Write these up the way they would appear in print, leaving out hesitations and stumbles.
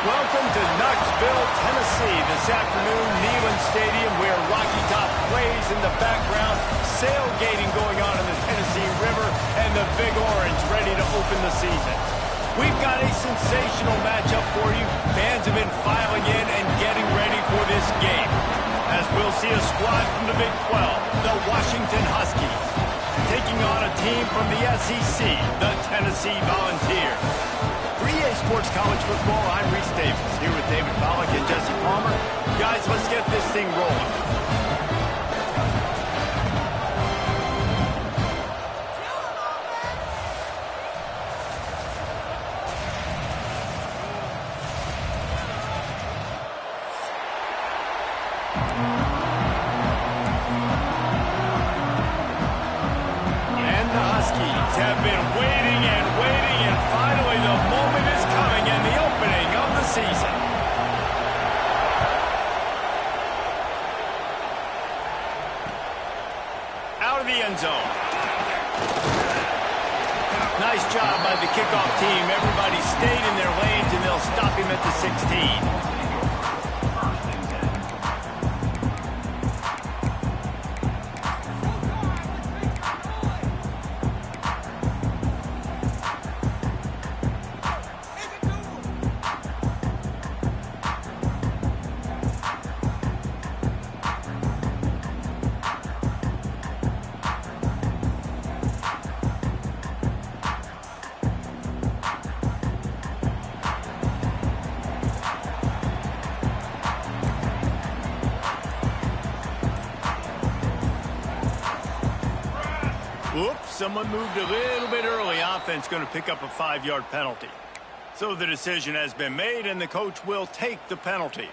Welcome to Knoxville, Tennessee. This afternoon, Neyland Stadium, where Rocky Top plays in the background. Sailgating going on in the Tennessee River, and the Big Orange ready to open the season. We've got a sensational matchup for you. Fans have been filing in and getting ready for this game, as we'll see a squad from the Big 12, the Washington Huskies, taking on a team from the SEC, the Tennessee Volunteers. 3A Sports College Football, I'm Reese Davis, here with David Pollack and Jesse Palmer. Guys, let's get this thing rolling. Have been waiting and waiting, and finally the moment is coming and the opening of the season. Out of the end zone. Nice job by the kickoff team. Everybody stayed in their lanes, and they'll stop him at the 16. Oops, someone moved a little bit early. Offense going to pick up a 5-yard penalty. So the decision has been made, and the coach will take the penalty.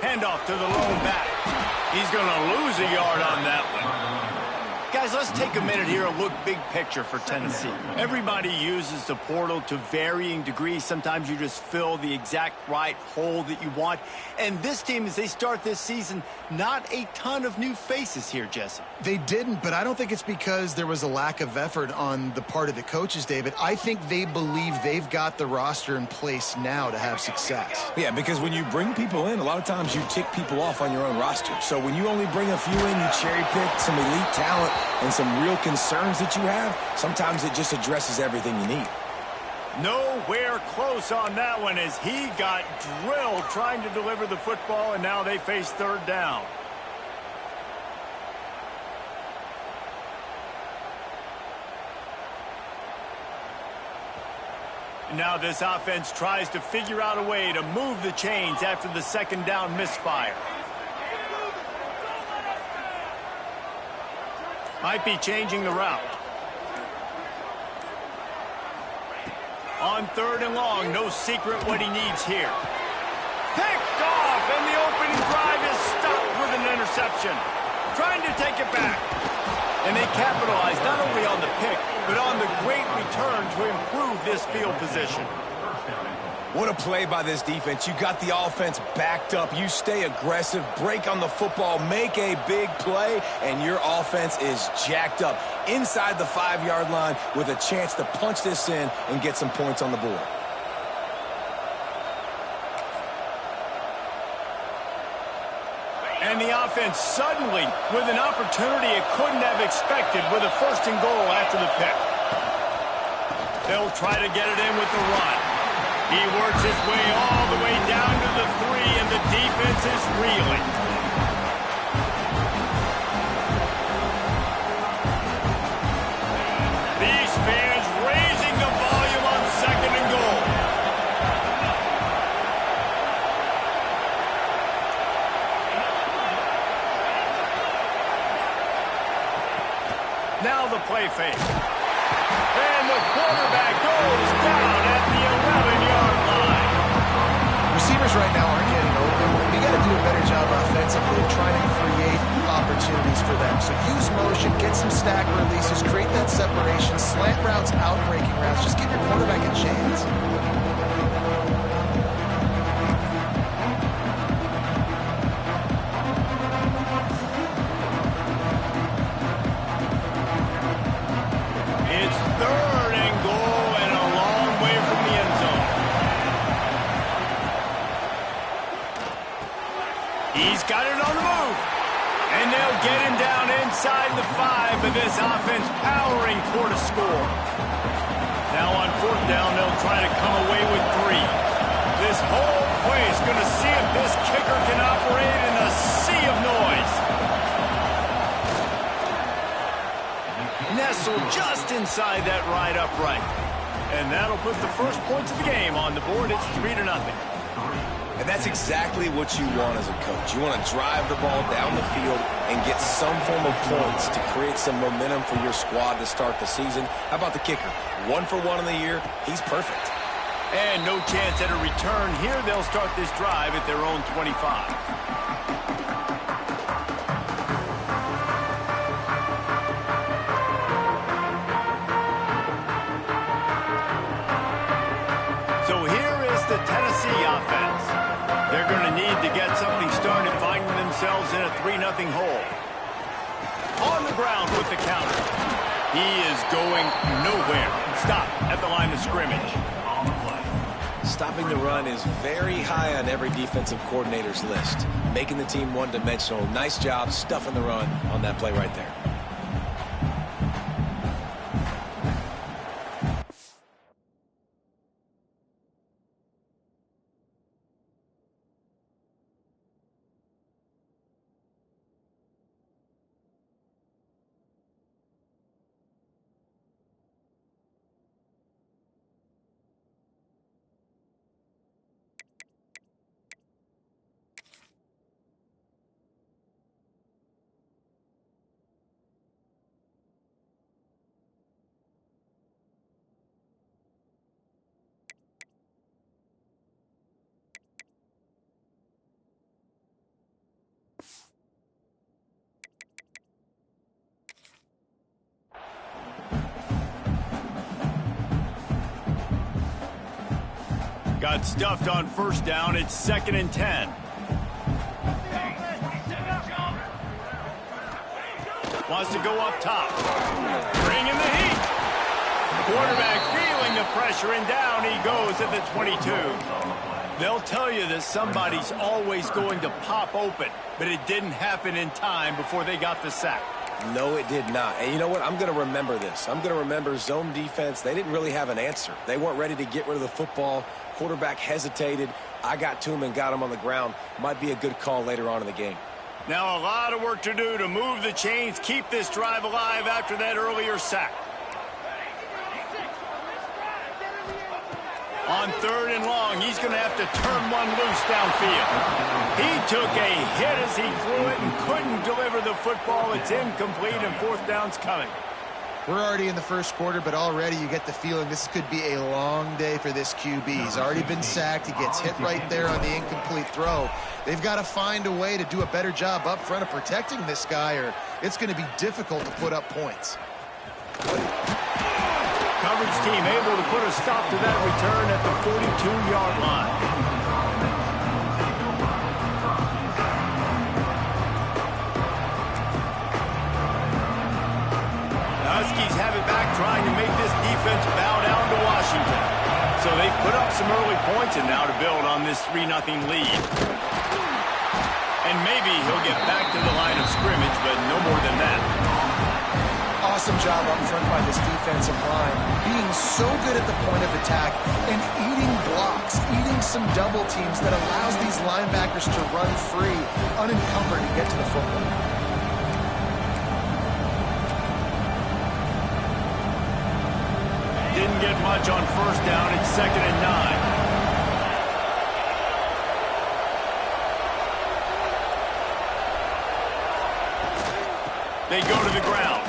Handoff to the lone back. He's going to lose a yard on that one. Guys, let's take a minute here and look big picture for Tennessee. Everybody uses the portal to varying degrees. Sometimes you just fill the exact right hole that you want. And this team, as they start this season, not a ton of new faces here, Jesse. They didn't, but I don't think it's because there was a lack of effort on the part of the coaches, David. I think they believe they've got the roster in place now to have success. Yeah, because when you bring people in, a lot of times you tick people off on your own roster. So when you only bring a few in, you cherry pick some elite talent and some real concerns that you have, sometimes it just addresses everything you need. Nowhere close on that one as he got drilled trying to deliver the football, and now they face third down. Now this offense tries to figure out a way to move the chains after the second down misfire. Might be changing the route. On third and long, no secret what he needs here. Picked off, and the opening drive is stopped with an interception. Trying to take it back. And they capitalize not only on the pick, but on the great return to improve this field position. What a play by this defense. You got the offense backed up. You stay aggressive, break on the football, make a big play, and your offense is jacked up inside the 5-yard line with a chance to punch this in and get some points on the board. And the offense suddenly with an opportunity it couldn't have expected with a 1st and goal after the pick. They'll try to get it in with the run. He works his way all the way down to the 3, and the defense is reeling. These fans raising the volume on 2nd and goal. Now the play fake. And the quarterback goes down at the 11-yard line. Receivers right now aren't getting open. You got to do a better job offensively of trying to create opportunities for them. So use motion, get some stack releases, create that separation, slant routes, out-breaking routes. Just give your quarterback a chance. He's got it on the move. And they'll get him down inside the 5, but this offense powering toward a score. Now on 4th down, they'll try to come away with 3. This whole place going to see if this kicker can operate in a sea of noise. Nestled just inside that right upright. And that'll put the first points of the game on the board. It's 3-0. And that's exactly what you want as a coach. You want to drive the ball down the field and get some form of points to create some momentum for your squad to start the season. How about the kicker? 1 for 1 in the year. He's perfect. And no chance at a return here. They'll start this drive at their own 25. Offense. They're going to need to get something started, finding themselves in a 3-0 hole. On the ground with the counter. He is going nowhere. Stop at the line of scrimmage. Stopping the run is very high on every defensive coordinator's list. Making the team one-dimensional. Nice job stuffing the run on that play right there. Got stuffed on 1st down. It's 2nd and 10. Wants to go up top. Bring in the heat. Quarterback feeling the pressure, and down he goes at the 22. They'll tell you that somebody's always going to pop open, but it didn't happen in time before they got the sack. No, it did not. And you know what? I'm going to remember this. I'm going to remember zone defense. They didn't really have an answer. They weren't ready to get rid of the football. Quarterback hesitated. I got to him and got him on the ground. Might be a good call later on in the game. Now a lot of work to do to move the chains, keep this drive alive after that earlier sack. On 3rd and long, he's going to have to turn one loose downfield. He took a hit as he threw it and couldn't deliver the football. It's incomplete, and 4th down's coming. We're already in the 1st quarter, but already you get the feeling this could be a long day for this QB. He's already been sacked. He gets hit right there on the incomplete throw. They've got to find a way to do a better job up front of protecting this guy, or it's going to be difficult to put up points. Coverage team able to put a stop to that return at the 42-yard line. Huskies have it back, trying to make this defense bow down to Washington. So they put up some early points, and now to build on this 3-0 lead. And maybe he'll get back to the line of scrimmage, but no more than that. Awesome job up front by this defensive line, being so good at the point of attack and eating blocks, eating some double teams that allows these linebackers to run free, unencumbered, and get to the football. Didn't get much on 1st down. It's 2nd and 9. They go to the ground.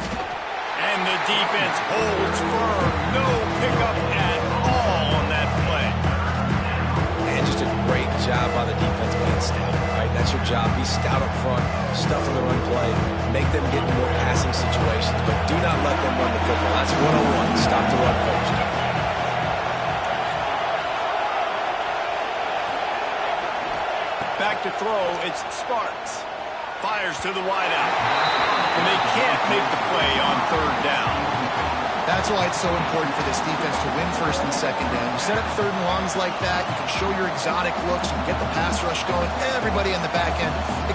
And the defense holds firm. No pickup at all on that play. And just a great job by the defense being stout, right? That's your job. Be stout up front, stuff in the run play, make them get in more passing situations, but do not let them run the football. That's 101. Stop the run first. Back to throw, it's Sparks. Fires to the wideout. And they can't make the play on 3rd down. That's why it's so important for this defense to win 1st and 2nd down. You set up 3rd and longs like that, you can show your exotic looks, you can get the pass rush going, everybody in the back end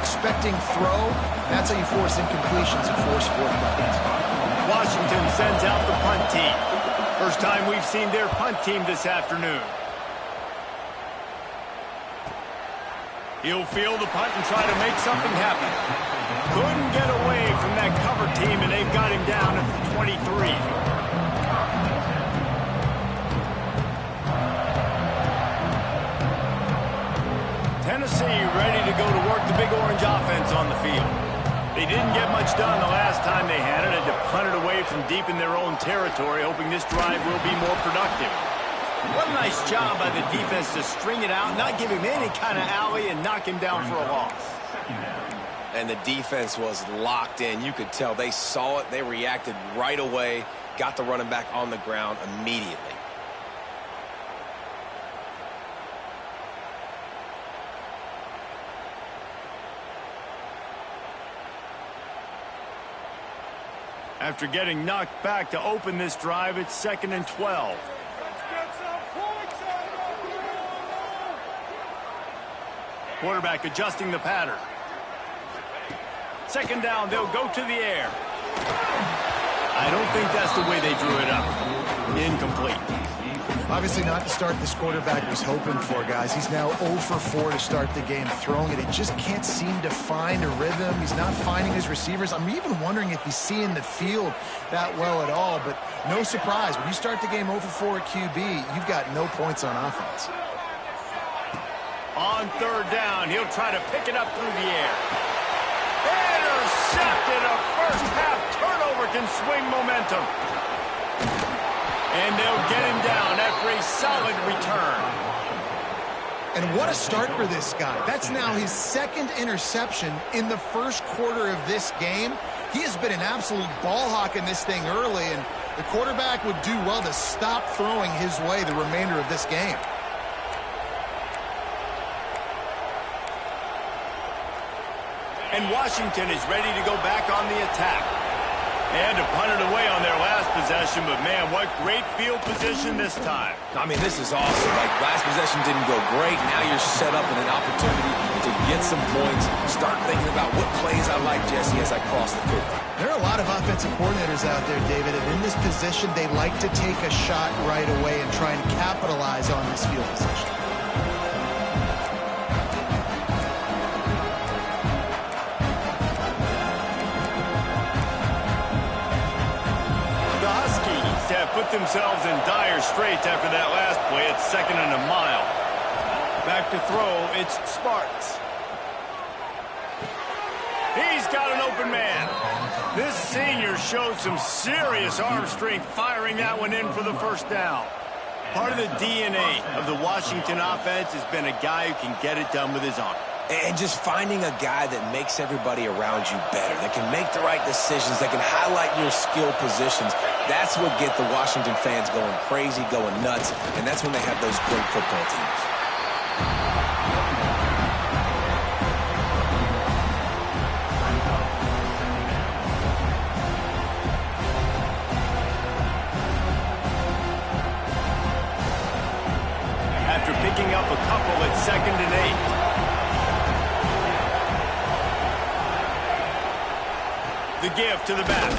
expecting throw. That's how you force incompletions and force fourth downs. Washington sends out the punt team. First time we've seen their punt team this afternoon. He'll field the punt and try to make something happen. Couldn't get away from that cover team, and they've got him down at the 23. Tennessee ready to go to work the Big Orange offense on the field. They didn't get much done the last time they had it. Had to punt it away from deep in their own territory, hoping this drive will be more productive. What a nice job by the defense to string it out, not give him any kind of alley, and knock him down for a loss. And the defense was locked in. You could tell they saw it. They reacted right away, got the running back on the ground immediately. After getting knocked back to open this drive, it's 2nd and 12. Quarterback adjusting the pattern. Second down, they'll go to the air. I don't think that's the way they drew it up. Incomplete. Obviously not the start this quarterback was hoping for, guys. He's now 0 for 4 to start the game throwing it. He just can't seem to find a rhythm. He's not finding his receivers. I'm even wondering if he's seeing the field that well at all, but no surprise. When you start the game 0 for 4 at QB, you've got no points on offense. On third down, he'll try to pick it up through the air. Intercepted. A first half turnover can swing momentum. And they'll get him down after a solid return. And what a start for this guy. That's now his 2nd interception in the first quarter of this game. He has been an absolute ball hawk in this thing early, and the quarterback would do well to stop throwing his way the remainder of this game. And Washington is ready to go back on the attack. They had to punt it away on their last possession, but man, what great field position this time. I mean, this is awesome. Like, last possession didn't go great. Now you're set up in an opportunity to get some points. Start thinking about what plays I like, Jesse, as I cross the 50. There are a lot of offensive coordinators out there, David, and in this position, they like to take a shot right away and try and capitalize on this field position. Have put themselves in dire straits after that last play. It's 2nd and a mile. Back to throw, it's Sparks. He's got an open man. This senior shows some serious arm strength firing that one in for the first down. Part of the DNA of the Washington offense has been a guy who can get it done with his arm. And just finding a guy that makes everybody around you better, that can make the right decisions, that can highlight your skill positions. That's what get the Washington fans going crazy, going nuts, and that's when they have those great football teams. After picking up a couple at 2nd and 8. The give to the back.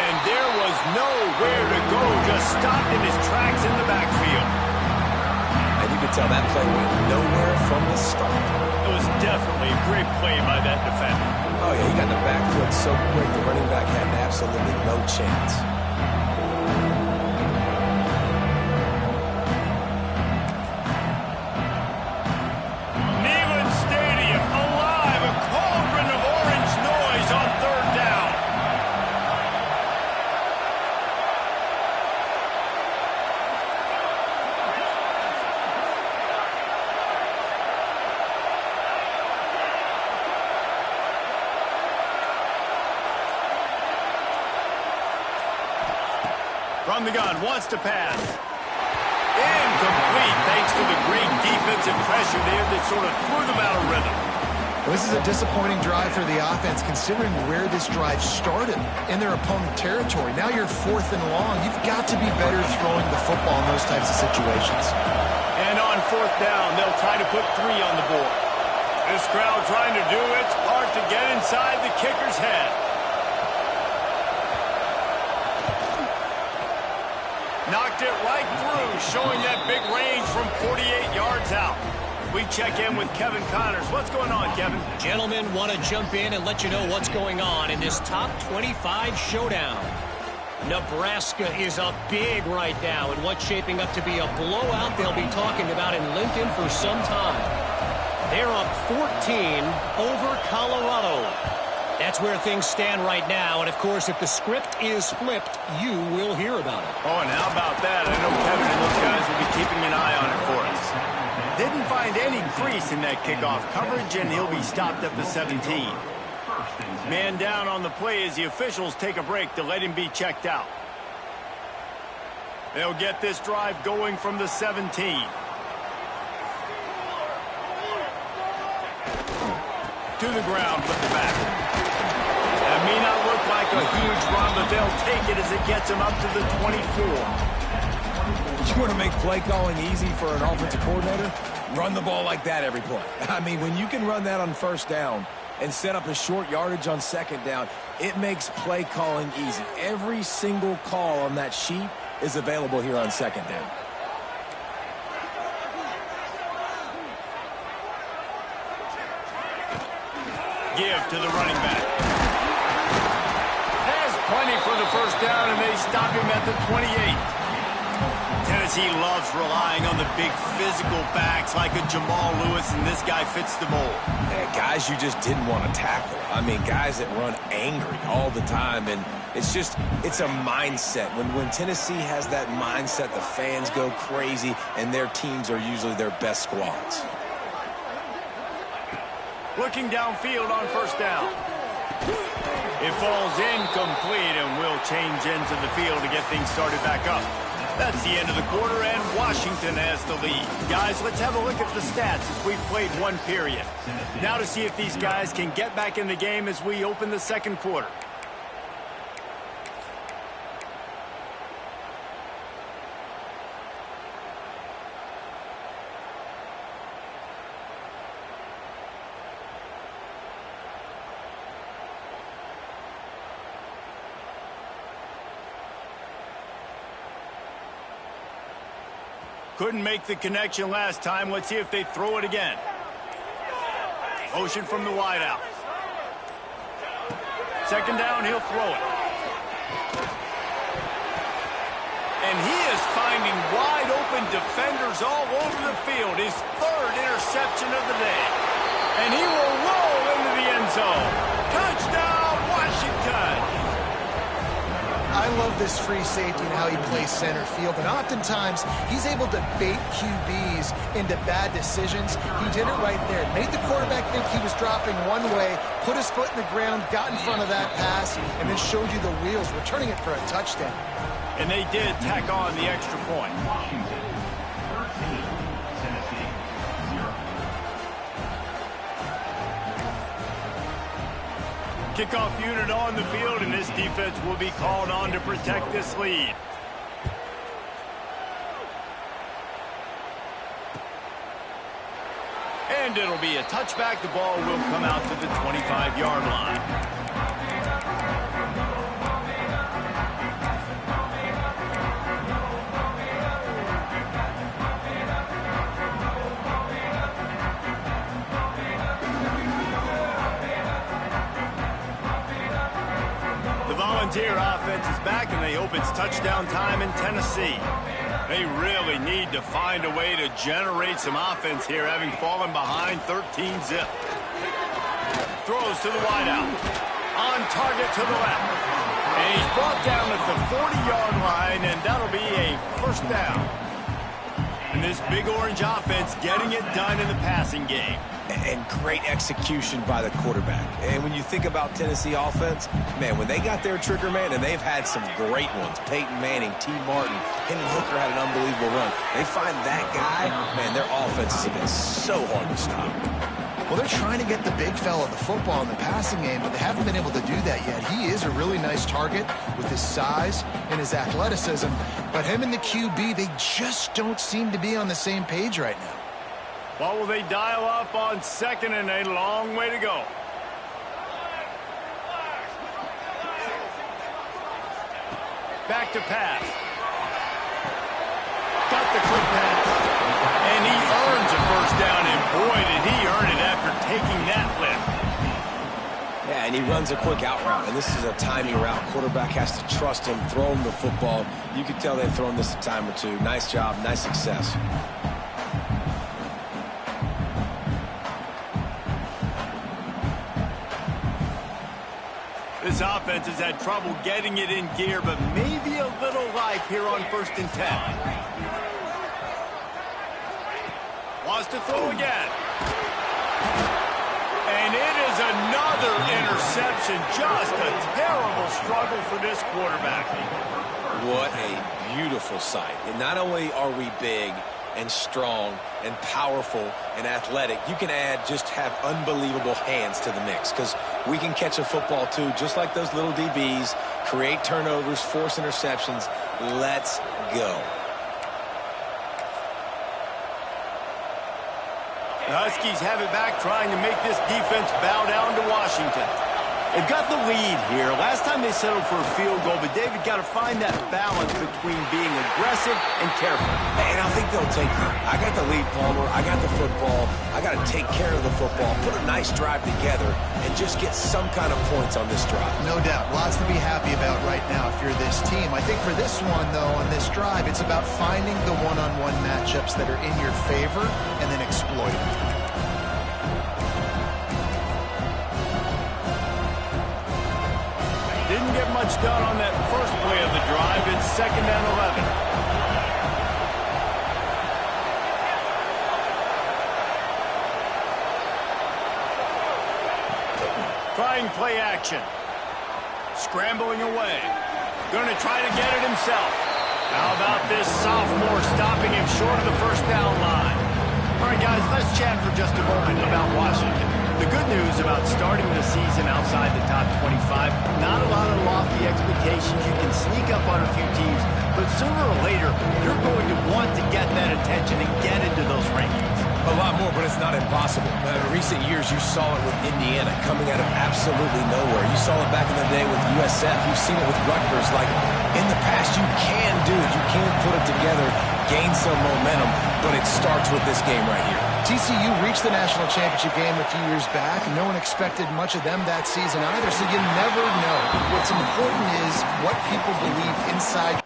And there was nowhere to go, just stopped in his tracks in the backfield. And you could tell that play went nowhere from the start. It was definitely a great play by that defender. Oh, yeah, he got in the backfield so quick, the running back had absolutely no chance. Neyland Stadium, alive, a cauldron of orange noise on third down. From the gun, wants to pass. Incomplete, thanks to the great defensive pressure there that sort of threw them out of rhythm. Well, this is a disappointing drive for the offense, considering where this drive started in their opponent territory. Now you're 4th and long. You've got to be better throwing the football in those types of situations. And on 4th down, they'll try to put 3 on the board. This crowd trying to do its part to get inside the kicker's head. Knocked it right through, showing that big range from 48 yards out. We check in with Kevin Connors. What's going on, Kevin? Gentlemen, want to jump in and let you know what's going on in this top 25 showdown. Nebraska is up big right now in what's shaping up to be a blowout they'll be talking about in Lincoln for some time. They're up 14 over Colorado. That's where things stand right now, and of course, if the script is flipped, you will hear about it. Oh, and how about that? I know Kevin and those guys will be keeping an eye on it for us. Didn't find any crease in that kickoff coverage, and he'll be stopped at the 17. Man down on the play as the officials take a break to let him be checked out. They'll get this drive going from the 17. To the ground with the back. That may not look like a huge run, but they'll take it as it gets them up to the 24. You want to make play calling easy for an offensive coordinator? Run the ball like that every play. I mean, when you can run that on first down and set up a short yardage on second down, it makes play calling easy. Every single call on that sheet is available here on second down. Give to the running back. Has plenty for the first down, and they stop him at the 28. Tennessee loves relying on the big physical backs like a Jamal Lewis, and this guy fits the mold. Yeah, guys you just didn't want to tackle. I mean, guys that run angry all the time, and it's a mindset. When Tennessee has that mindset, the fans go crazy, and their teams are usually their best squads. Looking downfield on first down. It falls incomplete, and will change ends of the field to get things started back up. That's the end of the quarter, and Washington has the lead. Guys, let's have a look at the stats as we've played one period. Now to see if these guys can get back in the game as we open the second quarter. Couldn't make the connection last time. Let's see if they throw it again. Motion from the wideout. Second down, he'll throw it. And he is finding wide open defenders all over the field. His third interception of the day. And he will roll into the end zone. Touchdown, Washington! I love this free safety and how he plays center field, and oftentimes he's able to bait QBs into bad decisions. He did it right there. Made the quarterback think he was dropping one way, put his foot in the ground, got in front of that pass, and then showed you the wheels, returning it for a touchdown. And they did tack on the extra point. Kickoff unit on the field, and this defense will be called on to protect this lead. And it'll be a touchback. The ball will come out to the 25-yard line. Volunteer offense is back, and they hope it's touchdown time in Tennessee. They really need to find a way to generate some offense here, having fallen behind 13-zip. Throws to the wideout. On target to the left. And he's brought down at the 40-yard line, and that'll be a first down. And this Big Orange offense getting it done in the passing game. And great execution by the quarterback. And when you think about Tennessee offense, man, when they got their trigger man, and they've had some great ones, Peyton Manning, T. Martin, Hendon Hooker had an unbelievable run. They find that guy, man, their offenses have been so hard to stop. Well, they're trying to get the big fella the football in the passing game, but they haven't been able to do that yet. He is a really nice target with his size and his athleticism, but him and the QB, they just don't seem to be on the same page right now. What will they dial up on second and a long way to go? Back to pass. Got the quick pass. And he earns a first down, and boy, did he earn it after taking that lift. Yeah, and he runs a quick out route, and this is a timing route. Quarterback has to trust him, throw him the football. You can tell they've thrown this a time or two. Nice job, nice success. This offense has had trouble getting it in gear, but maybe a little life here on 1st and 10. Wants to throw again. And it is another interception. Just a terrible struggle for this quarterback. What a beautiful sight. And not only are we big and strong and powerful and athletic, you can just have unbelievable hands to the mix, because we can catch a football too, just like those little DBs, create turnovers, force interceptions. Let's go. The Huskies have it back, trying to make this defense bow down to Washington. They've got the lead here. Last time they settled for a field goal, but David got to find that balance between being aggressive and careful. And I think they'll take it. I got the lead, Palmer. I got the football. I got to take care of the football, put a nice drive together, and just get some kind of points on this drive. No doubt. Lots to be happy about right now if you're this team. I think for this one, though, on this drive, it's about finding the one-on-one matchups that are in your favor and then exploiting them. Didn't get much done on that first play of the drive. It's 2nd and 11. Trying play action. Scrambling away. Going to try to get it himself. How about this sophomore stopping him short of the first down line? All right, guys, let's chat for just a moment about Washington. The good news about starting the season outside the top 25, not a lot of lofty expectations. You can sneak up on a few teams, but sooner or later, you're going to want to get that attention and get into those rankings. A lot more, but it's not impossible. In recent years, you saw it with Indiana coming out of absolutely nowhere. You saw it back in the day with USF. You've seen it with Rutgers. Like, in the past, you can do it. You can put it together, gain some momentum, but it starts with this game right here. TCU reached the national championship game a few years back. No one expected much of them that season either, so you never know. What's important is what people believe inside.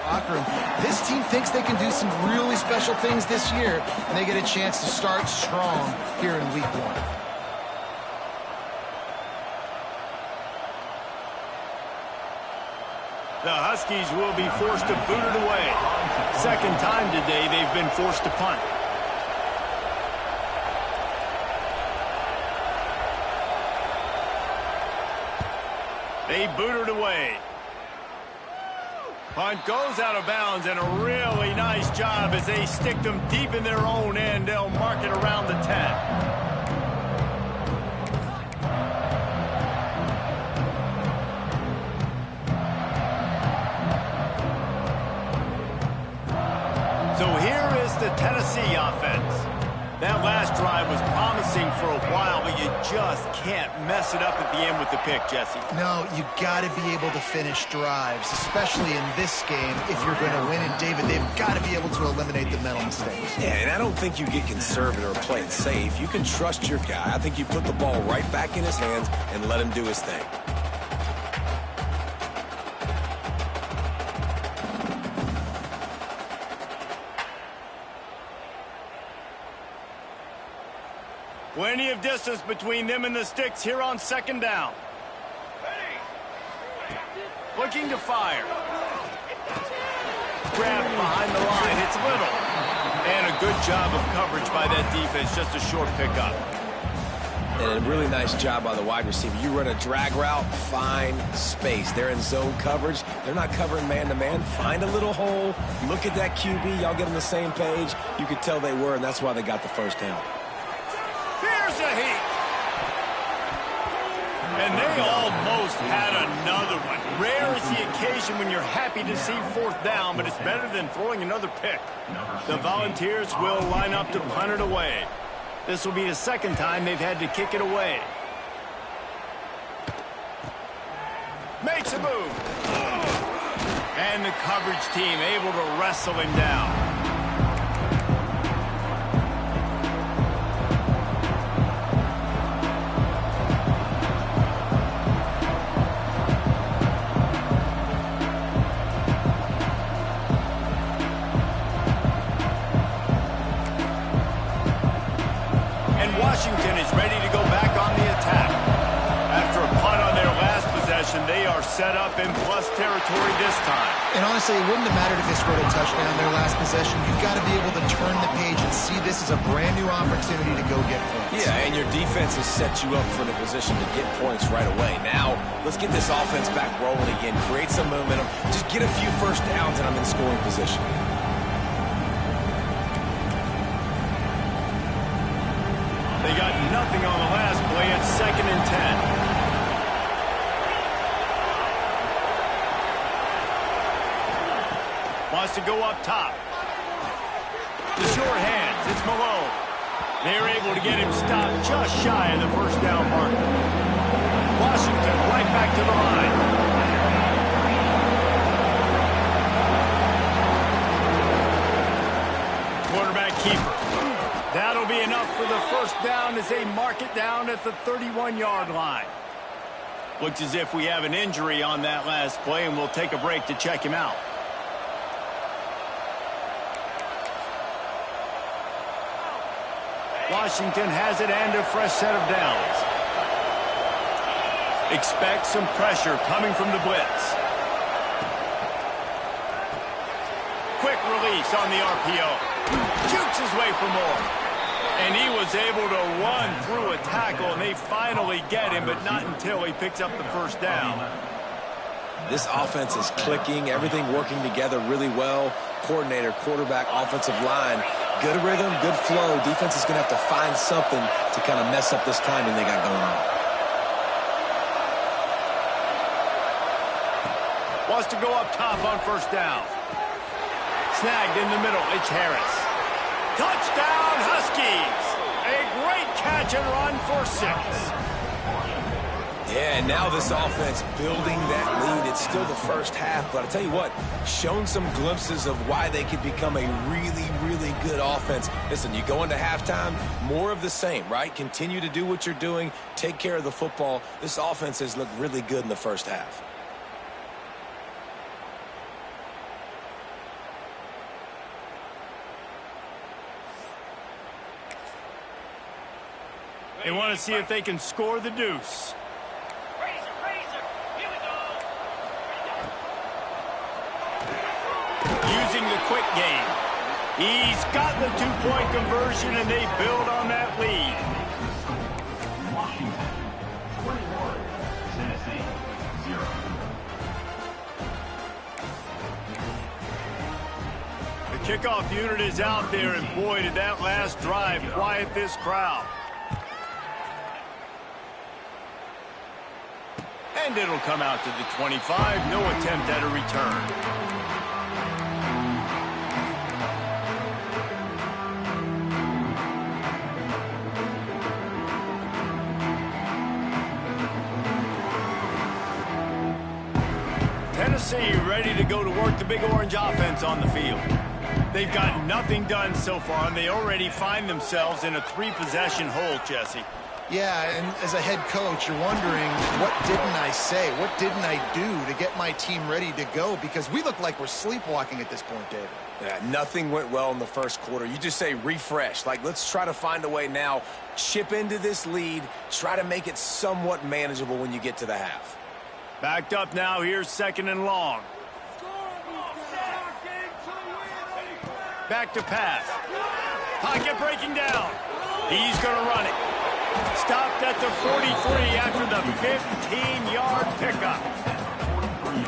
Locker room. This team thinks they can do some really special things this year, and they get a chance to start strong here in week 1. The Huskies will be forced to boot it away. Second time today they've been forced to punt. They boot it away. Punt goes out of bounds, and a really nice job as they stick them deep in their own end. They'll mark it around the 10. So here is the Tennessee offense. That last drive was promising for a while, but you just can't mess it up at the end with the pick, Jesse. No, you got to be able to finish drives, especially in this game if you're going to win. And, David, they've got to be able to eliminate the mental mistakes. Yeah, and I don't think you get conservative or play it safe. You can trust your guy. I think you put the ball right back in his hands and let him do his thing. Plenty of distance between them and the sticks here on second down. Looking to fire. Grab behind the line. It's Little. And a good job of coverage by that defense. Just a short pickup. And a really nice job by the wide receiver. You run a drag route, find space. They're in zone coverage. They're not covering man-to-man. Find a little hole. Look at that QB. Y'all get on the same page. You could tell they were, and that's why they got the first down. Here's a heat. And they almost had another one. Rare is the occasion when you're happy to see fourth down, but it's better than throwing another pick. The Volunteers will line up to punt it away. This will be the second time they've had to kick it away. Makes a move. And the coverage team able to wrestle him down. Washington is ready to go back on the attack. After a punt on their last possession, they are set up in plus territory this time. And honestly, it wouldn't have mattered if they scored a touchdown their last possession. You've got to be able to turn the page and see this as a brand new opportunity to go get points. Yeah, and your defense has set you up for the position to get points right away. Now, let's get this offense back rolling again. Create some momentum. Just get a few first downs and I'm in scoring position. They got nothing on the last play at 2nd and 10. Wants to go up top. The short hands. It's Malone. They're able to get him stopped just shy of the first down marker. Washington right back to the line. Quarterback keeper. That'll be enough for the first down as they mark it down at the 31-yard line. Looks as if we have an injury on that last play, and we'll take a break to check him out. Washington has it and a fresh set of downs. Expect some pressure coming from the blitz. Quick release on the RPO. Jukes his way for more. And he was able to run through a tackle, and they finally get him, but not until he picks up the first down. This offense is clicking, everything working together really well. Coordinator, quarterback, offensive line. Good rhythm, good flow. Defense is going to have to find something to kind of mess up this timing they got going on. Wants to go up top on first down. Snagged in the middle. It's Harris. Touchdown, Huskies! A great catch and run for 6. Yeah, and now this offense building that lead. It's still the first half, but I'll tell you what, shown some glimpses of why they could become a really, really good offense. Listen, you go into halftime, more of the same, right? Continue to do what you're doing, take care of the football. This offense has looked really good in the first half. They want to see if they can score the deuce. Here we go. Using the quick game. He's got the 2-point conversion, and they build on that lead. Washington, 21, Tennessee, 0. The kickoff unit is out there, and boy, did that last drive quiet this crowd. And it'll come out to the 25. No attempt at a return. Tennessee ready to go to work the Big Orange offense on the field. They've got nothing done so far, and they already find themselves in a 3-possession hole, Jesse. Yeah, and as a head coach, you're wondering, what didn't I say? What didn't I do to get my team ready to go? Because we look like we're sleepwalking at this point, David. Yeah, nothing went well in the first quarter. You just say refresh. Like, let's try to find a way now, chip into this lead, try to make it somewhat manageable when you get to the half. Backed up now. Here's 2nd and long. Back to pass. Pocket breaking down. He's going to run it. Stopped at the 43 after the 15-yard pickup.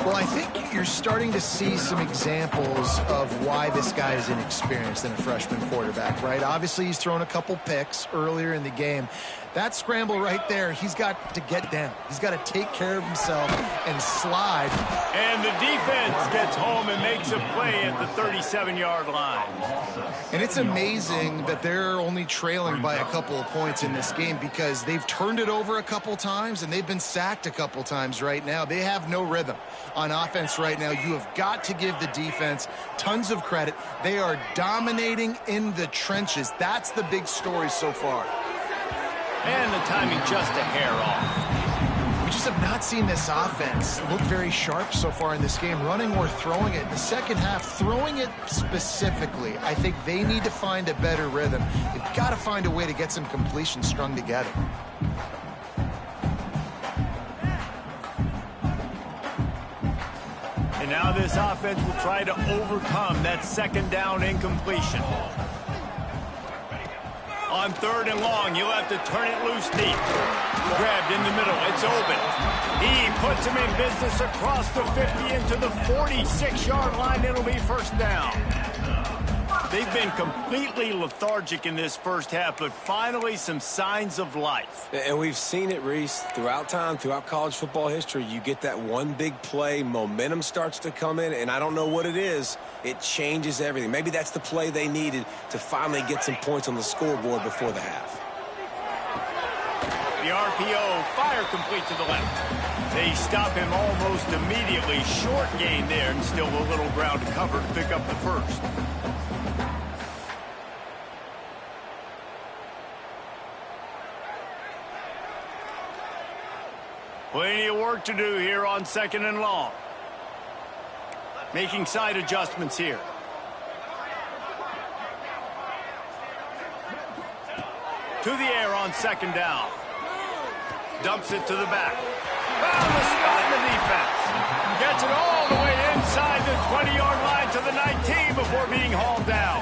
Well, I think you're starting to see some examples of why this guy is inexperienced in a freshman quarterback, right? Obviously, he's thrown a couple picks earlier in the game. That scramble right there, he's got to get down. He's got to take care of himself and slide. And the defense gets home and makes a play at the 37-yard line. And it's amazing that they're only trailing by a couple of points in this game because they've turned it over a couple times and they've been sacked a couple times right now. They have no rhythm on offense right now. You have got to give the defense tons of credit. They are dominating in the trenches. That's the big story so far. And the timing just a hair off. We just have not seen this offense look very sharp so far in this game, running or throwing it. In the second half, throwing it specifically, I think they need to find a better rhythm. They've got to find a way to get some completions strung together. And now this offense will try to overcome that 2nd down incompletion. On 3rd and long, you'll have to turn it loose deep. Grabbed in the middle. It's open. He puts him in business across the 50 into the 46-yard line. It'll be 1st down. They've been completely lethargic in this first half, but finally some signs of life. And we've seen it, Reese, throughout time, throughout college football history. You get that one big play, momentum starts to come in, and I don't know what it is. It changes everything. Maybe that's the play they needed to finally get some points on the scoreboard before the half. The RPO, fire complete to the left. They stop him almost immediately. Short gain there, and still a little ground to cover to pick up the first. Plenty of work to do here on 2nd and long. Making side adjustments here. To the air on 2nd down. Dumps it to the back. Found the spot in the defense. Gets it all the way inside the 20-yard line to the 19 before being hauled down.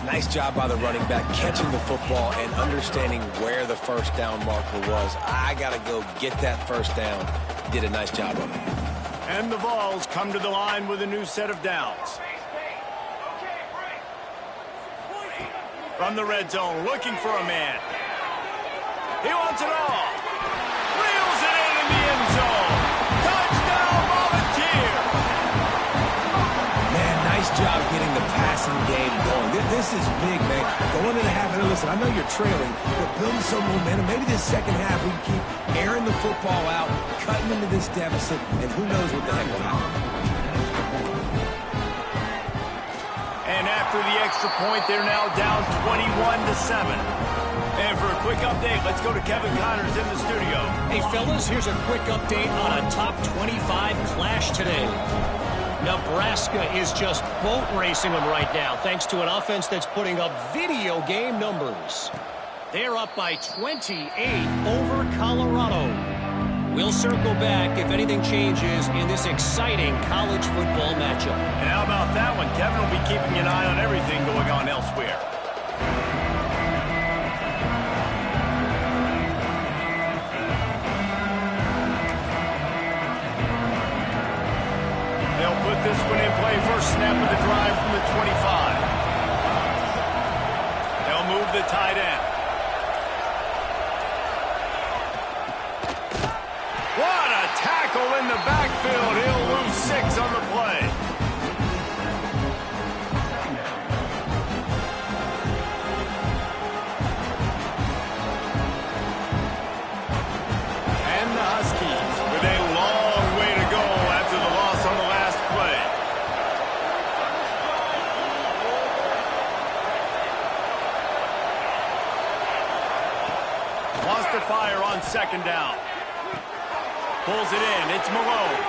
Nice job by the running back, catching the football and understanding where the 1st down marker was. I got to go get that 1st down. Did a nice job of it. And the Vols come to the line with a new set of downs. From the red zone, looking for a man. He wants it all. Reels it in the end zone. Touchdown, Volunteer! Man, nice job getting the passing game going. This is big, man. Going into the half, and listen, I know you're trailing, but building some momentum. Maybe this second half we can keep airing the football out, cutting into this deficit, and who knows what the heck will happen. And after the extra point, they're now down 21-7. And for a quick update, let's go to Kevin Connors in the studio. Hey, fellas, here's a quick update on a top 25 clash today. Nebraska is just boat racing them right now, thanks to an offense that's putting up video game numbers. They're up by 28 over Colorado. We'll circle back if anything changes in this exciting college football matchup. And how about that one? Kevin will be keeping an eye on everything going on elsewhere. They'll put this one in play. First snap of the drive from the 25. They'll move the tight end. What a tackle in the backfield. He'll lose 6 on the play. And the Huskies with a long way to go after the loss on the last play. to fire on second down. Pulls it in. It's Malone.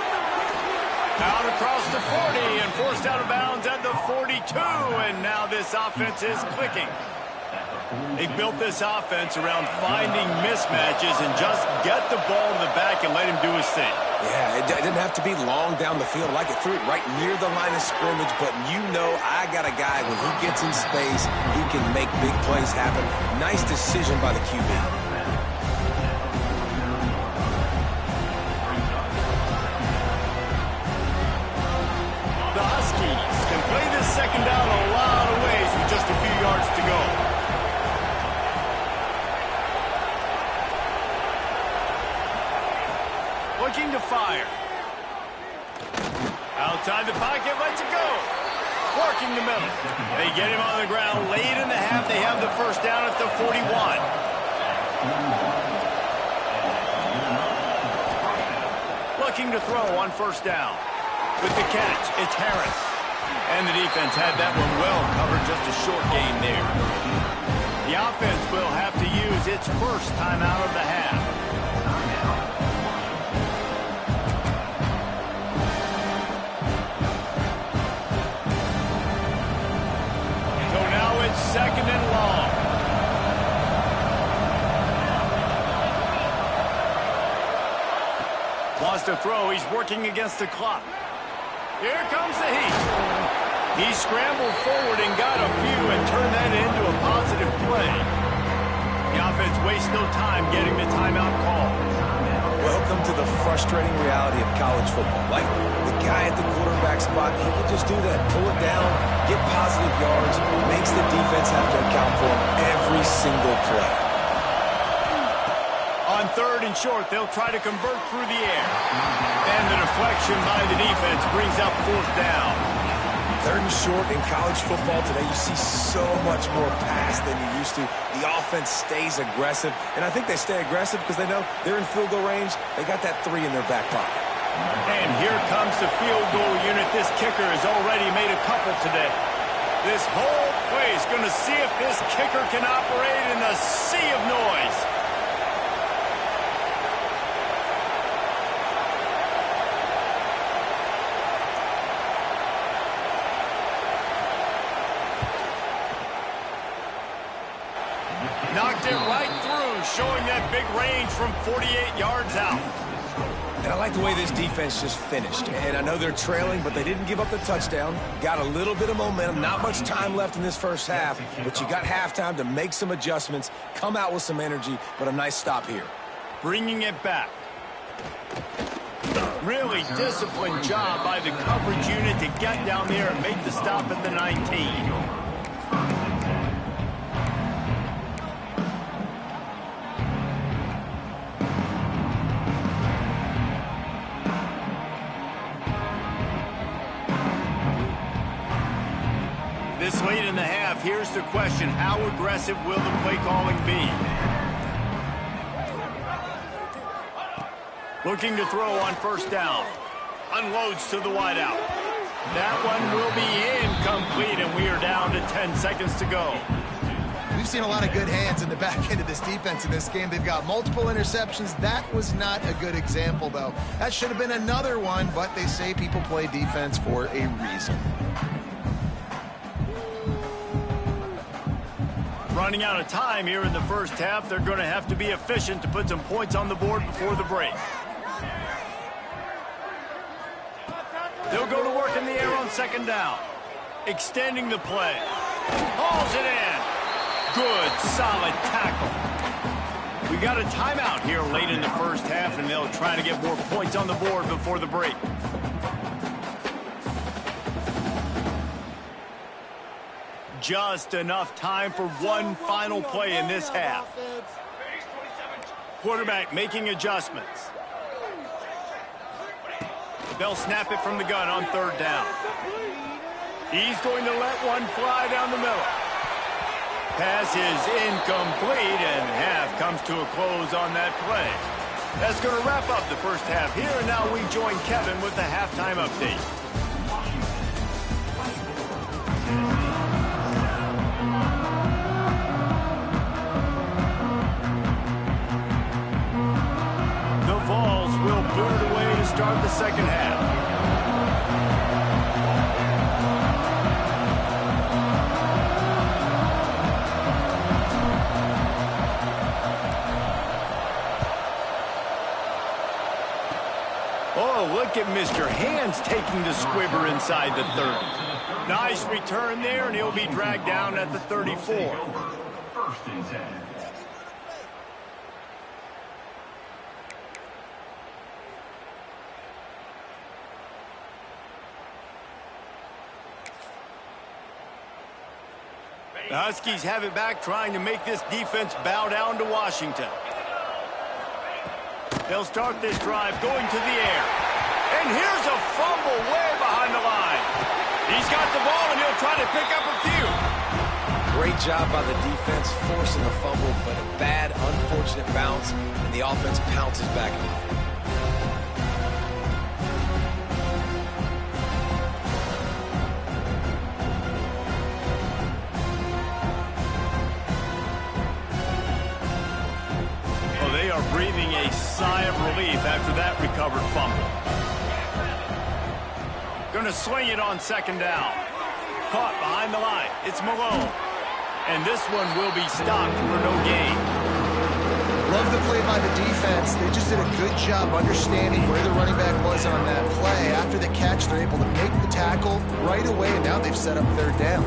Out across the 40 and forced out of bounds at the 42. And now this offense is clicking. They built this offense around finding mismatches and just get the ball to the back and let him do his thing. Yeah, it didn't have to be long down the field. I could threw it right near the line of scrimmage, but you know I got a guy, when he gets in space, he can make big plays happen. Nice decision by the QB. The Huskies can play this second down a lot of ways with just a few yards to go. Looking to fire. Outside the pocket, lets it go. Working the middle. They get him on the ground late in the half. They have the first down at the 41. Looking to throw on first down. With the catch, it's Harris. And the defense had that one well covered, just a short gain there. The offense will have to use its first timeout of the half. So now it's second and long. Wants to throw. He's working against the clock. Here comes the heat. He scrambled forward and got a few and turned that into a positive play. The offense wastes no time getting the timeout call. Welcome to the frustrating reality of college football. Like, the guy at the quarterback spot, he can just do that. Pull it down, get positive yards, makes the defense have to account for him every single play. On third and short, they'll try to convert through the air. And the deflection by the defense brings up fourth down. Third and short in college football today, you see so much more pass than you used to. The offense stays aggressive, and I think they stay aggressive because they know they're in field goal range. They got that 3 in their back pocket. And here comes the field goal unit. This kicker has already made a couple today. This whole play is going to see if this kicker can operate in the sea of noise. Knocked it right through, showing that big range from 48 yards out. And I like the way this defense just finished. And I know they're trailing, but they didn't give up the touchdown. Got a little bit of momentum. Not much time left in this first half, but you got halftime to make some adjustments, come out with some energy, but a nice stop here. Bringing it back. Really disciplined job by the coverage unit to get down there and make the stop at the 19. This late in the half, here's the question. How aggressive will the play calling be? Looking to throw on first down. Unloads to the wideout. That one will be incomplete, and we are down to 10 seconds to go. We've seen a lot of good hands in the back end of this defense in this game. They've got multiple interceptions. That was not a good example, though. That should have been another one, but they say people play defense for a reason. Running out of time here in the first half. They're going to have to be efficient to put some points on the board before the break. They'll go to work in the air on second down. Extending the play. Hauls it in. Good, solid tackle. We got a timeout here late in the first half, and they'll try to get more points on the board before the break. Just enough time for one final play in this half. Quarterback making adjustments. They'll snap it from the gun on third down. He's going to let one fly down the middle. Pass is incomplete, and half comes to a close on that play. That's going to wrap up the first half here, and now we join Kevin with the halftime update. second half. Oh, look at Mr. Hands taking the squibber inside the 30. Nice return there, and he'll be dragged down at the 34. First and 10. The Huskies have it back, trying to make this defense bow down to Washington. They'll start this drive going to the air. And here's a fumble way behind the line. He's got the ball, and he'll try to pick up a few. Great job by the defense forcing the fumble, but a bad, unfortunate bounce, and the offense pounces back on it. Breathing a sigh of relief after that recovered fumble. Going to swing it on second down. Caught behind the line. It's Malone. And this one will be stopped for no gain. Love the play by the defense. They just did a good job understanding where the running back was on that play. After the catch, they're able to make the tackle right away, and now they've set up third down.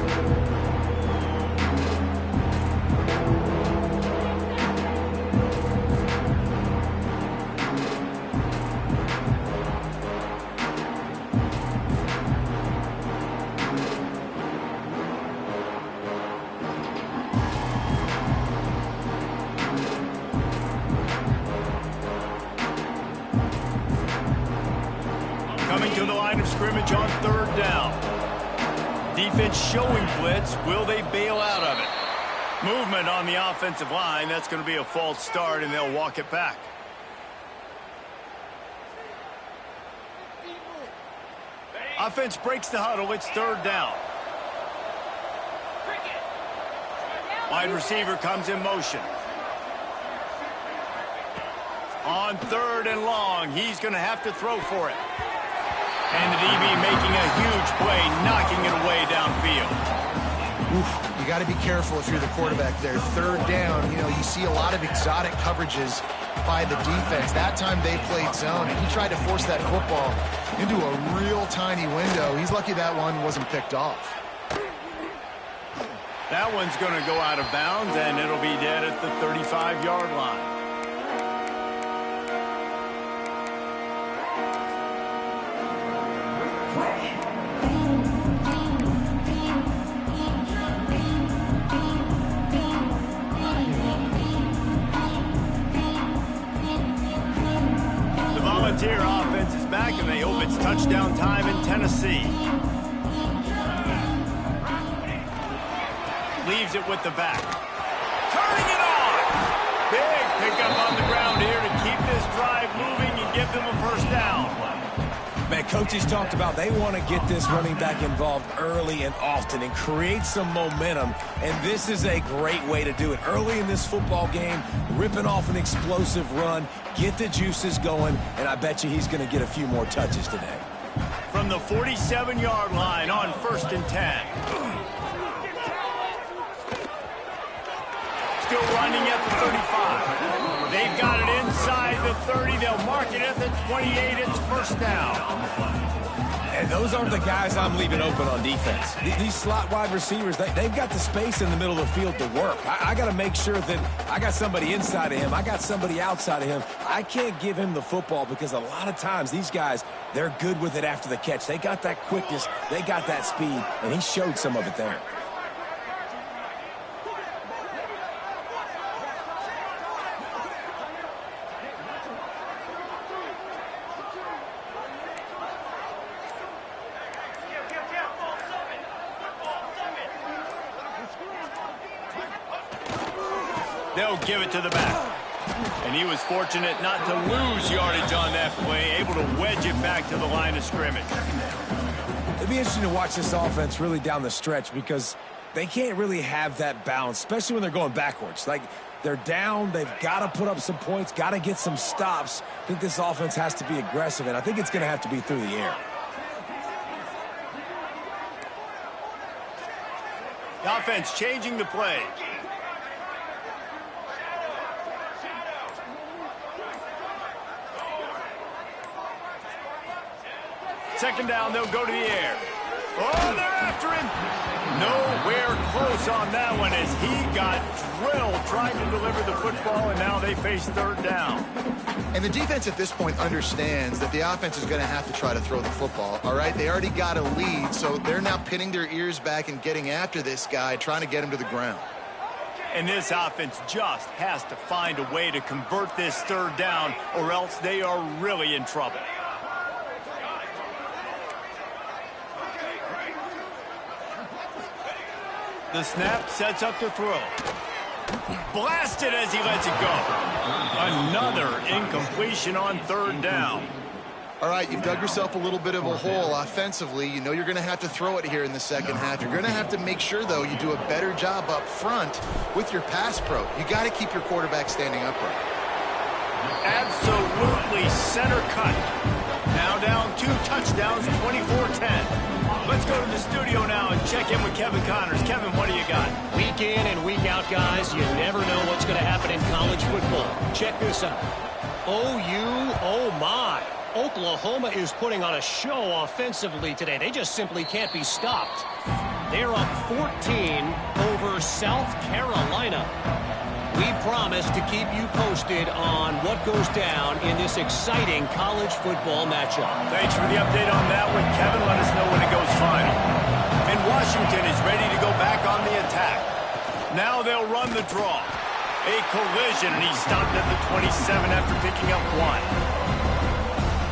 Coming to the line of scrimmage on third down. Defense showing blitz. Will they bail out of it? Movement on the offensive line. That's going to be a false start, and they'll walk it back. Offense breaks the huddle. It's third down. Wide receiver comes in motion. On third and long, he's going to have to throw for it. And the DB making a huge play, knocking it away downfield. Oof, you got to be careful if you're the quarterback there. Third down, you see a lot of exotic coverages by the defense. That time they played zone, and he tried to force that football into a real tiny window. He's lucky that one wasn't picked off. That one's going to go out of bounds, and it'll be dead at the 35-yard line. Volunteer offense is back, and they hope it's touchdown time in Tennessee. Leaves it with the back. Turning it on! Big pickup on the ground here to keep this drive moving and give them a first down. Man, coaches talked about they want to get this running back involved early and often and create some momentum, and this is a great way to do it. Early in this football game, ripping off an explosive run, get the juices going, and I bet you he's going to get a few more touches today. From the 47-yard line on 1st and 10. Still running at the 35. They've got it inside the 30. They'll mark it at the 28. It's first down. And those aren't the guys I'm leaving open on defense. These slot wide receivers, they've got the space in the middle of the field to work. I got to make sure that I got somebody inside of him. I got somebody outside of him. I can't give him the football because a lot of times these guys, they're good with it after the catch. They got that quickness. They got that speed, and he showed some of it there. They'll give it to the back. And he was fortunate not to lose yardage on that play, able to wedge it back to the line of scrimmage. It'll be interesting to watch this offense really down the stretch because they can't really have that balance, especially when they're going backwards. Like, they're down, they've got to put up some points, got to get some stops. I think this offense has to be aggressive, and I think it's going to have to be through the air. The offense changing the play. Second down, they'll go to the air. Oh, they're after him. Nowhere close on that one as he got drilled trying to deliver the football, and now they face third down. And the defense at this point understands that the offense is going to have to try to throw the football, all right? They already got a lead, so they're now pinning their ears back and getting after this guy, trying to get him to the ground. And this offense just has to find a way to convert this third down, or else they are really in trouble. The snap sets up to throw. Blasted as he lets it go. Another incompletion on third down. All right, you've dug yourself a little bit of a hole offensively. You know you're going to have to throw it here in the second half. You're going to have to make sure, though, you do a better job up front with your pass pro. You got to keep your quarterback standing upright. Absolutely center cut. Now down 2 touchdowns, 24-10. Let's go to the studio now and check in with Kevin Connors. Kevin, what do you got? Week in and week out, guys, you never know what's going to happen in college football. Check this out. OU, oh my. Oklahoma is putting on a show offensively today. They just simply can't be stopped. They're up 14 over South Carolina. We promise to keep you posted on what goes down in this exciting college football matchup. Thanks for the update on that one, Kevin. Let us know when it goes final. And Washington is ready to go back on the attack. Now they'll run the draw. A collision, and he stopped at the 27 after picking up 1.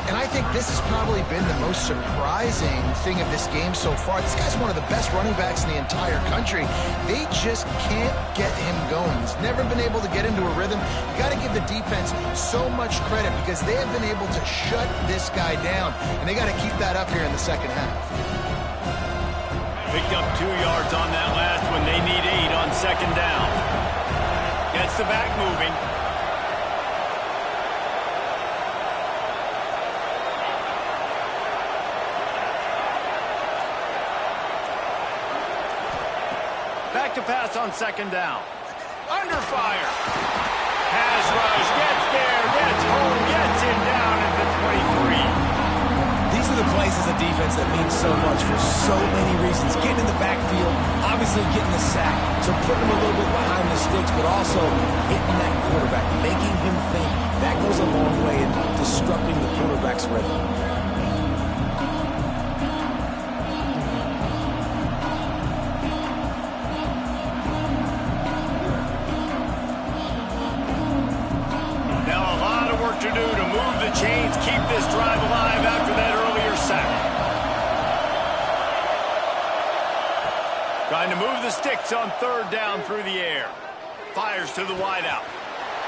And I think this has probably been the most surprising thing of this game so far. This guy's one of the best running backs in the entire country. They just can't get him going. He's never been able to get into a rhythm. You got to give the defense so much credit because they have been able to shut this guy down. And they got to keep that up here in the second half. Picked up 2 yards on that last one. They need 8 on second down. Gets the back moving. Back to pass on second down. Under fire. Pass rush. Gets there. Gets home. Gets him down at the 23. These are the plays as a defense that mean so much for so many reasons. Getting in the backfield, obviously getting the sack, so putting him a little bit behind the sticks, but also hitting that quarterback, making him think. That goes a long way in disrupting the quarterback's rhythm. To do to move the chains, keep this drive alive after that earlier sack. Trying to move the sticks on third down through the air. Fires to the wideout.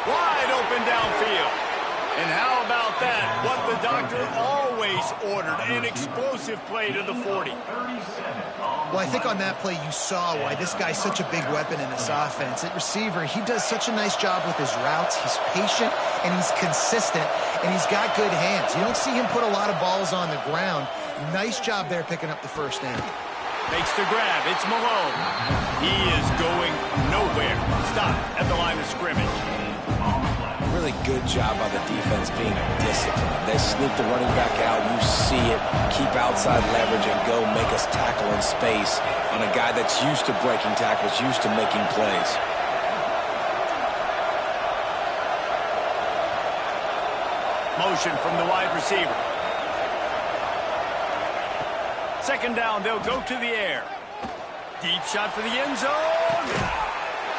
Wide open downfield. And how about that? What the doctor always ordered, an explosive play to the 40. Well, I think on that play you saw why this guy's such a big weapon in this offense. At receiver, he does such a nice job with his routes. He's patient, and he's consistent, and he's got good hands. You don't see him put a lot of balls on the ground. Nice job there picking up the first down. Makes the grab. It's Malone. He is going nowhere. Stop at the line of scrimmage. Really good job by the defense being disciplined. They sneak the running back out. You see it. Keep outside leverage and go make us tackle in space on a guy that's used to breaking tackles, used to making plays. Motion from the wide receiver. Second down, they'll go to the air. Deep shot for the end zone.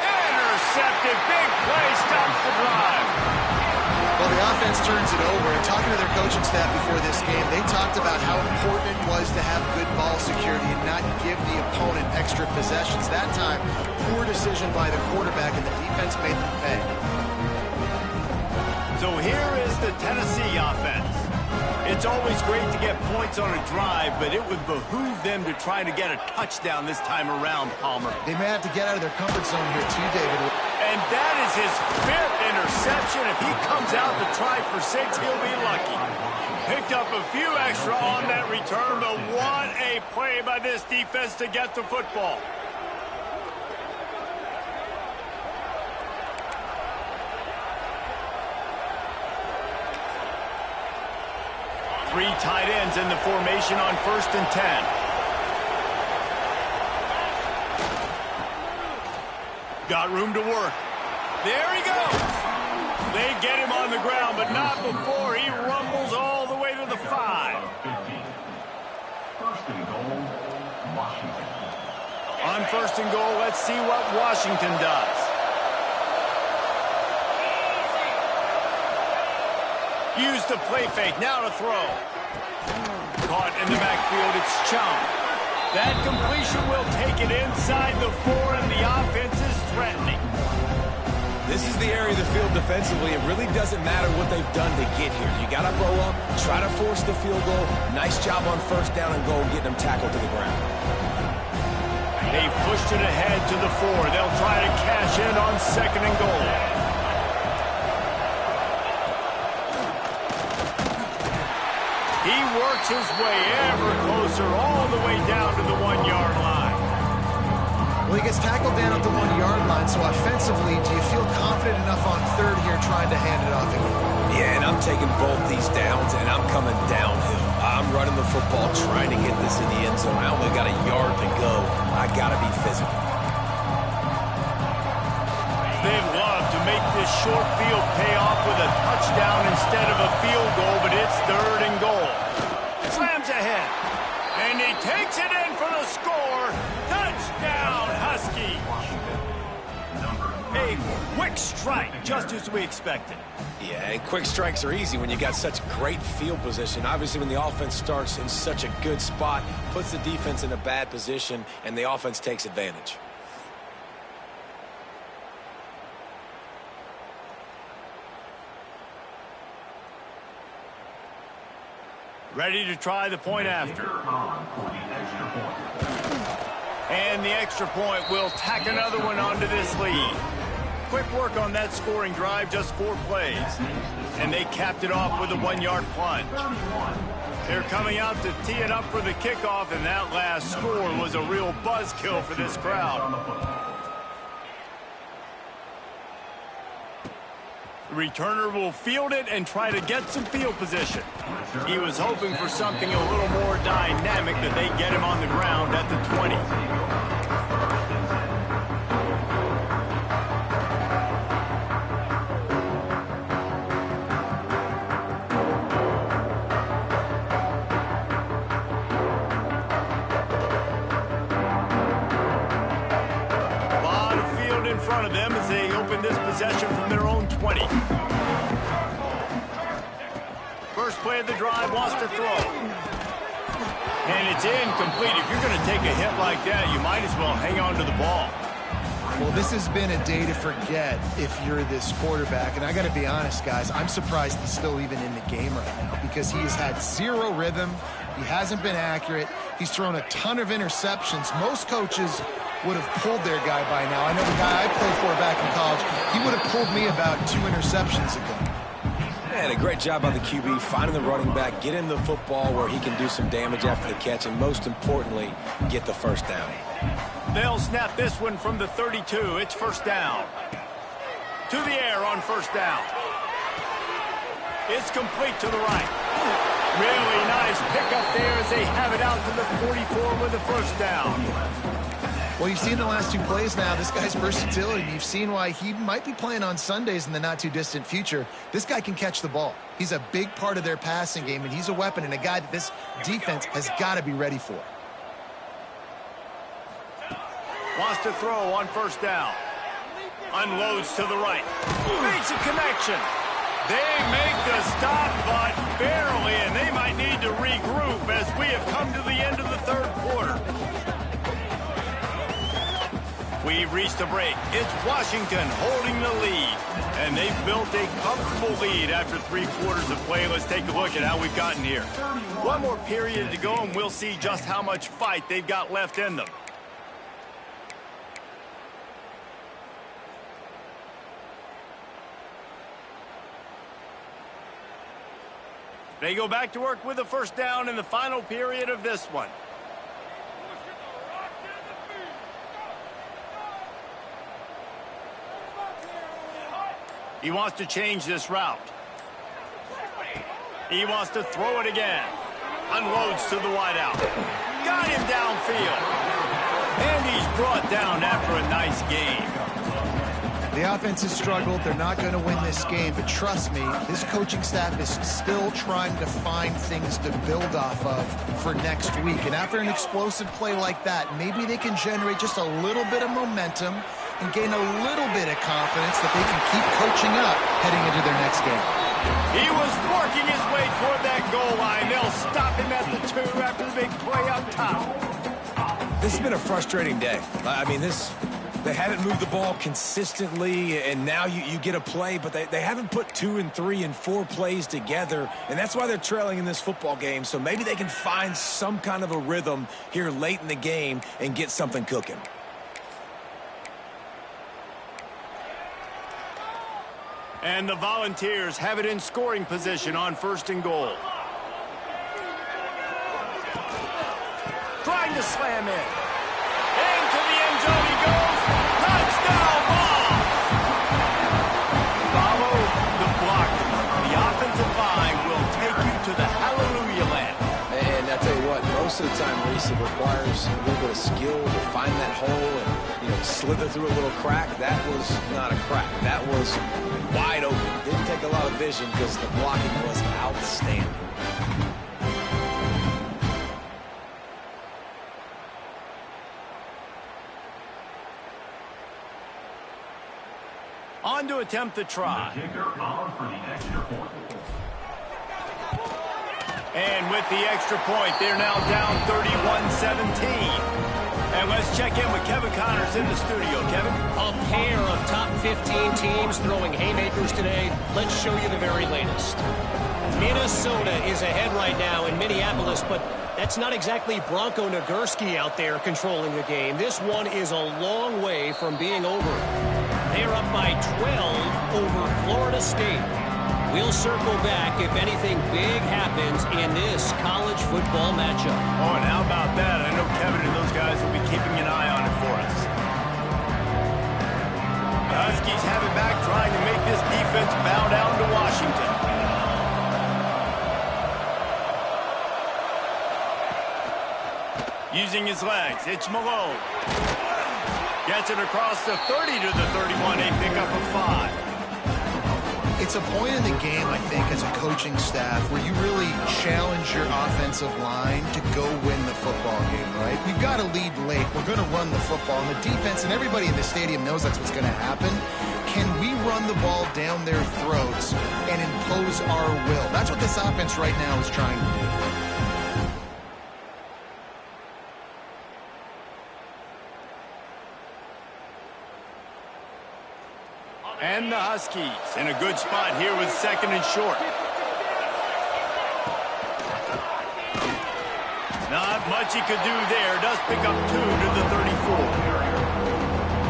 Intercepted. Big play. Stops the drive. Well, the offense turns it over. And talking to their coaching staff before this game, they talked about how important it was to have good ball security and not give the opponent extra possessions. That time, poor decision by the quarterback, and the defense made them pay. So here is the Tennessee offense. It's always great to get points on a drive, but it would behoove them to try to get a touchdown this time around, Palmer. They may have to get out of their comfort zone here too, David. And that is his 5th interception. If he comes out to try for 6, he'll be lucky. Picked up a few extra on that return, but what a play by this defense to get the football. Three tight ends in the formation on 1st and 10. Got room to work. There he goes. They get him on the ground, but not before he rumbles all the way to the 5. 15. First and goal, Washington. On 1st and goal, let's see what Washington does. Use the play fake, now to throw. Caught in the backfield, it's Chung. That completion will take it inside the 4, and the offense is threatening. This is the area of the field defensively. It really doesn't matter what they've done to get here. You got to blow up, try to force the field goal. Nice job on 1st down and goal, getting them tackled to the ground. They pushed it ahead to the 4. They'll try to cash in on 2nd and goal. He works his way ever closer, all the way down to the 1-yard line. Well, he gets tackled down at the 1-yard line, so offensively, do you feel confident enough on 3rd here trying to hand it off again? Yeah, and I'm taking both these downs, and I'm coming downhill. I'm running the football, trying to get this in the end zone. I only got a yard to go. I got to be physical. They'd love to make this short field pay off with a touchdown instead of a field goal, but it's 3rd and goal. Slams ahead, and he takes it in for the score. Touchdown, Husky. A quick strike, just as we expected. Yeah, and quick strikes are easy when you got such great field position. Obviously, when the offense starts in such a good spot, puts the defense in a bad position, and the offense takes advantage. Ready to try the point after. And the extra point will tack another one onto this lead. Quick work on that scoring drive, just 4 plays. And they capped it off with a 1-yard plunge. They're coming out to tee it up for the kickoff, and that last score was a real buzzkill for this crowd. The returner will field it and try to get some field position. He was hoping for something a little more dynamic, that they get him on the ground at the 20. A lot of field in front of them as they open this possession from their own 20. First play of the drive, wants to throw. And it's incomplete. If you're going to take a hit like that, you might as well hang on to the ball. Well, this has been a day to forget if you're this quarterback. And I got to be honest, guys, I'm surprised he's still even in the game right now because he has had 0 rhythm. He hasn't been accurate. He's thrown a ton of interceptions. Most coaches would have pulled their guy by now. I know the guy I played for back in college, he would have pulled me about 2 interceptions ago. And a great job by the QB, finding the running back, get him the football where he can do some damage after the catch, and most importantly, get the 1st down. They'll snap this one from the 32. It's 1st down. To the air on 1st down. It's complete to the right. Really nice pickup there as they have it out to the 44 with the 1st down. Well, you've seen the last 2 plays now. This guy's versatility. You've seen why he might be playing on Sundays in the not-too-distant future. This guy can catch the ball. He's a big part of their passing game, and he's a weapon and a guy that this defense has got to be ready for. Wants to throw on 1st down. Unloads to the right. Makes a connection. They make the stop, but barely, and they might need to regroup as we have come to the end of the 3rd quarter. We've reached a break. It's Washington holding the lead. And they've built a comfortable lead after 3 quarters of play. Let's take a look at how we've gotten here. One more period to go, and we'll see just how much fight they've got left in them. They go back to work with a first down in the final period of this one. He wants to change this route. He wants to throw it again. Unloads to the wideout. Got him downfield. And he's brought down after a nice game. The offense has struggled. They're not going to win this game, but trust me, this coaching staff is still trying to find things to build off of for next week. And after an explosive play like that, maybe they can generate just a little bit of momentum and gain a little bit of confidence that they can keep coaching up heading into their next game. He was working his way toward that goal line. They'll stop him at the 2 after the big play up top. This has been a frustrating day. I mean, they haven't moved the ball consistently, and now you get a play, but they haven't put 2 and 3 and 4 plays together, and that's why they're trailing in this football game. So maybe they can find some kind of a rhythm here late in the game and get something cooking. And the Volunteers have it in scoring position on 1st and goal. Trying to slam in. Into the end zone he goes. Touchdown ball! Follow the block. The offensive line will take you to the hallelujah land. And I tell you what, most of the time, Reese, it requires a little bit of skill to find that hole and, slither through a little crack. That was not a crack. That was wide open. Didn't take a lot of vision because the blocking was outstanding. On to attempt the try. The kicker on for the extra point. And with the extra point, they're now down 31-17. And let's check in with Kevin Connors in the studio. Kevin? A pair of top 15 teams throwing haymakers today. Let's show you the very latest. Minnesota is ahead right now in Minneapolis, but that's not exactly Bronco Nagurski out there controlling the game. This one is a long way from being over. They're up by 12 over Florida State. We'll circle back if anything big happens in this college football matchup. Oh, and how about that? I know Kevin and those guys will be keeping an eye on it for us. The Huskies have it back, trying to make this defense bow down to Washington. Using his legs, it's Malone. Gets it across the 30 to the 31, a pickup of 5. It's a point in the game, I think, as a coaching staff where you really challenge your offensive line to go win the football game, right? We've got to lead late. We're going to run the football. And the defense and everybody in the stadium knows that's what's going to happen. Can we run the ball down their throats and impose our will? That's what this offense right now is trying to do. And the Huskies in a good spot here with 2nd and short. Not much he could do there. Does pick up 2 to the 34.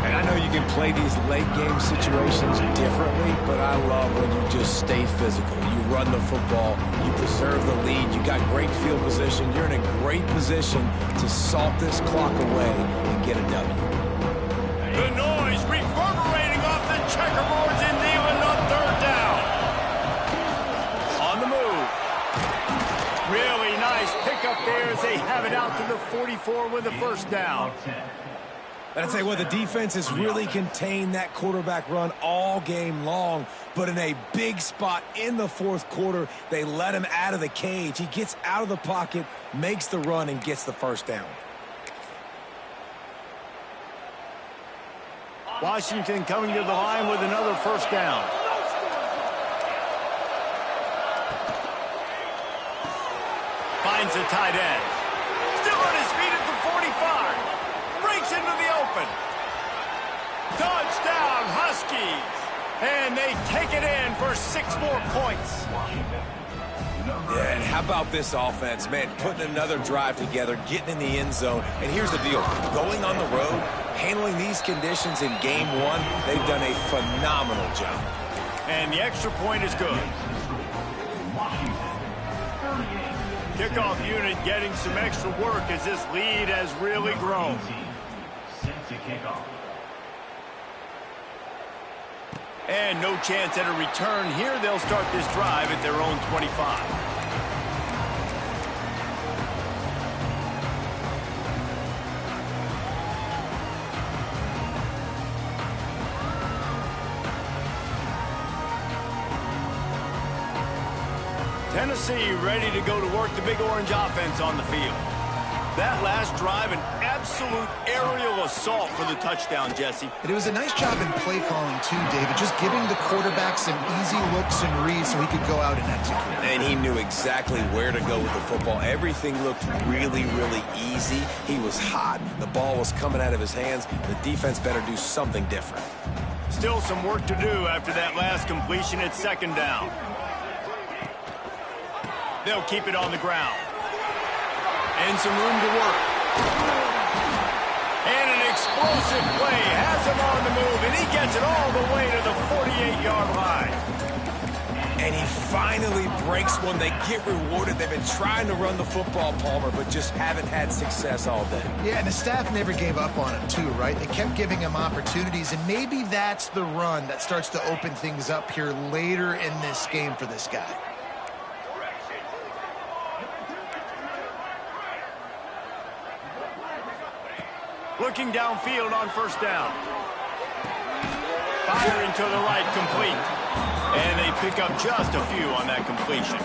And I know you can play these late game situations differently, but I love when you just stay physical. You run the football, you preserve the lead, you got great field position, you're in a great position to salt this clock away and get a W. The noise reverberating off the checkerboards in Neyland on 3rd down. On the move. Really nice pickup there as they have it out to the 44 with a 1st down. And I'd say, well, the defense has really contained that quarterback run all game long, but in a big spot in the 4th quarter, they let him out of the cage. He gets out of the pocket, makes the run, and gets the 1st down. Washington coming to the line with another 1st down. Finds a tight end. Still on his feet at the 45. Breaks into the open. And they take it in for 6 more points. Yeah, and how about this offense, man, putting another drive together, getting in the end zone. And here's the deal, going on the road, handling these conditions in game 1, they've done a phenomenal job. And the extra point is good. Kickoff unit getting some extra work as this lead has really grown. Set to kickoff. And no chance at a return here. They'll start this drive at their own 25. Tennessee ready to go to work the Big Orange offense on the field. That last drive, an absolute aerial assault for the touchdown, Jesse. And it was a nice job in play calling too, David, just giving the quarterback some easy looks and reads so he could go out and execute. And he knew exactly where to go with the football. Everything looked really, really easy. He was hot. The ball was coming out of his hands. The defense better do something different. Still some work to do after that last completion at 2nd down. They'll keep it on the ground. And some room to work. And an explosive play has him on the move, and he gets it all the way to the 48-yard line. And he finally breaks one. They get rewarded. They've been trying to run the football, Palmer, but just haven't had success all day. Yeah, and the staff never gave up on him too, right? They kept giving him opportunities, and maybe that's the run that starts to open things up here later in this game for this guy. Looking downfield on 1st down. Firing to the right, complete. And they pick up just a few on that completion.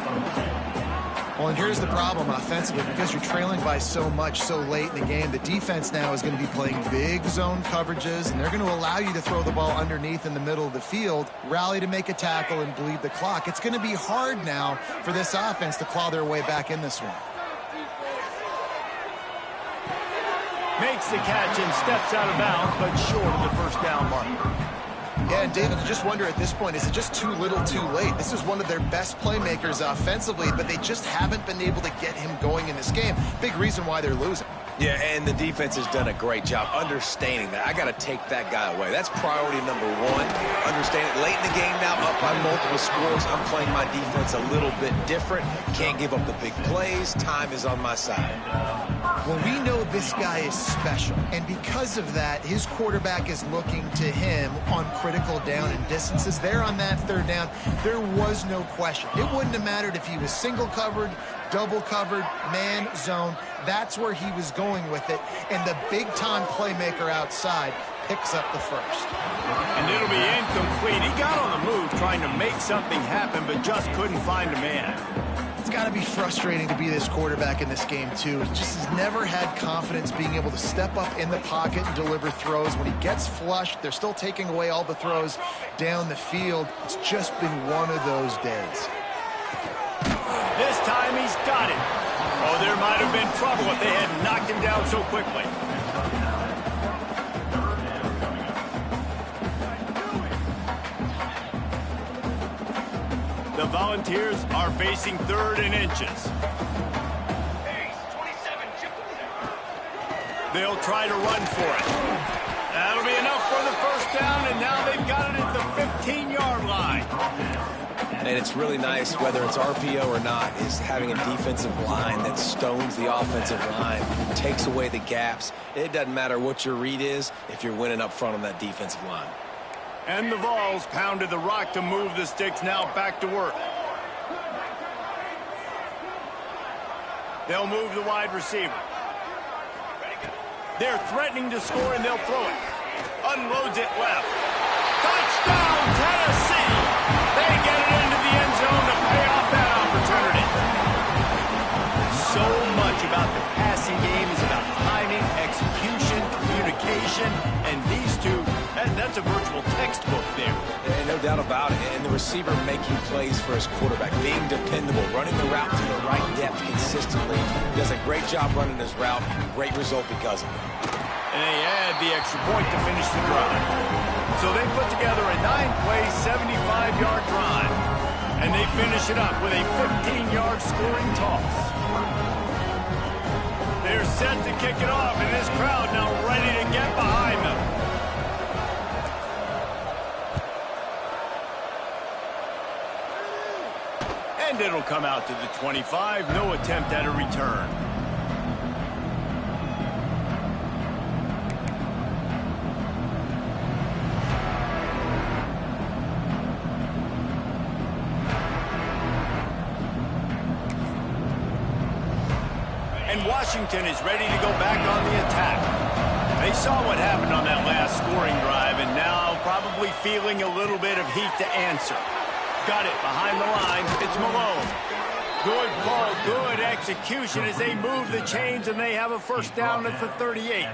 Well, and here's the problem offensively. Because you're trailing by so much so late in the game, the defense now is going to be playing big zone coverages, and they're going to allow you to throw the ball underneath in the middle of the field, rally to make a tackle, and bleed the clock. It's going to be hard now for this offense to claw their way back in this one. Makes the catch and steps out of bounds, but short of the 1st down mark. Yeah, and David, you just wonder at this point, is it just too little too late? This is one of their best playmakers offensively, but they just haven't been able to get him going in this game. Big reason why they're losing. Yeah, and the defense has done a great job understanding that. I got to take that guy away. That's priority number 1. Understand it late in the game now, up by multiple scores. I'm playing my defense a little bit different. Can't give up the big plays. Time is on my side. Well, we know this guy is special, and because of that, his quarterback is looking to him on critical down and distances. There on that 3rd down, there was no question. It wouldn't have mattered if he was single covered, double covered, man, zone. That's where he was going with it, and the big-time playmaker outside picks up the 1st. And it'll be incomplete. He got on the move trying to make something happen, but just couldn't find a man. It's got to be frustrating to be this quarterback in this game, too. He just has never had confidence being able to step up in the pocket and deliver throws. When he gets flushed, they're still taking away all the throws down the field. It's just been one of those days. This time he's got it. Oh, there might have been trouble if they had knocked him down so quickly. The Volunteers are facing 3rd and inches. They'll try to run for it. That'll be enough for the 1st down, and now they've got it at the 15-yard line. And it's really nice, whether it's RPO or not, is having a defensive line that stones the offensive line, takes away the gaps. It doesn't matter what your read is if you're winning up front on that defensive line. And the Vols pounded the rock to move the sticks, now back to work. They'll move the wide receiver. They're threatening to score, and they'll throw it. Unloads it left. Touchdown, Tennessee! They get it into the end zone to pay off that opportunity. So much about the passing game is about timing, execution, communication, and these two, that's a virtual textbook there. And no doubt about it. And the receiver making plays for his quarterback, being dependable, running the route to the right depth consistently. He does a great job running his route. Great result because of it. And they add the extra point to finish the drive. So they put together a 9-play, 75-yard drive. And they finish it up with a 15-yard scoring toss. They're set to kick it off, and this crowd now ready to get behind them. And it'll come out to the 25. No attempt at a return. And Washington is ready to go back on the attack. They saw what happened on that last scoring drive, and now probably feeling a little bit of heat to answer. Got it behind the line. It's Malone. Good call, good execution as they move the chains, and they have a first down at the 38.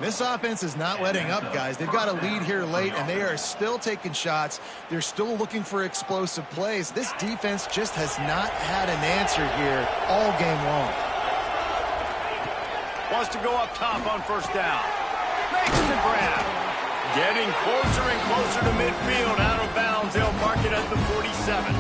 This offense is not letting up, guys. They've got a lead here late, and they are still taking shots. They're still looking for explosive plays. This defense just has not had an answer here all game long. Wants to go up top on first down. Makes the grab. Getting closer and closer to midfield. Out of bounds. They'll mark it at the 47.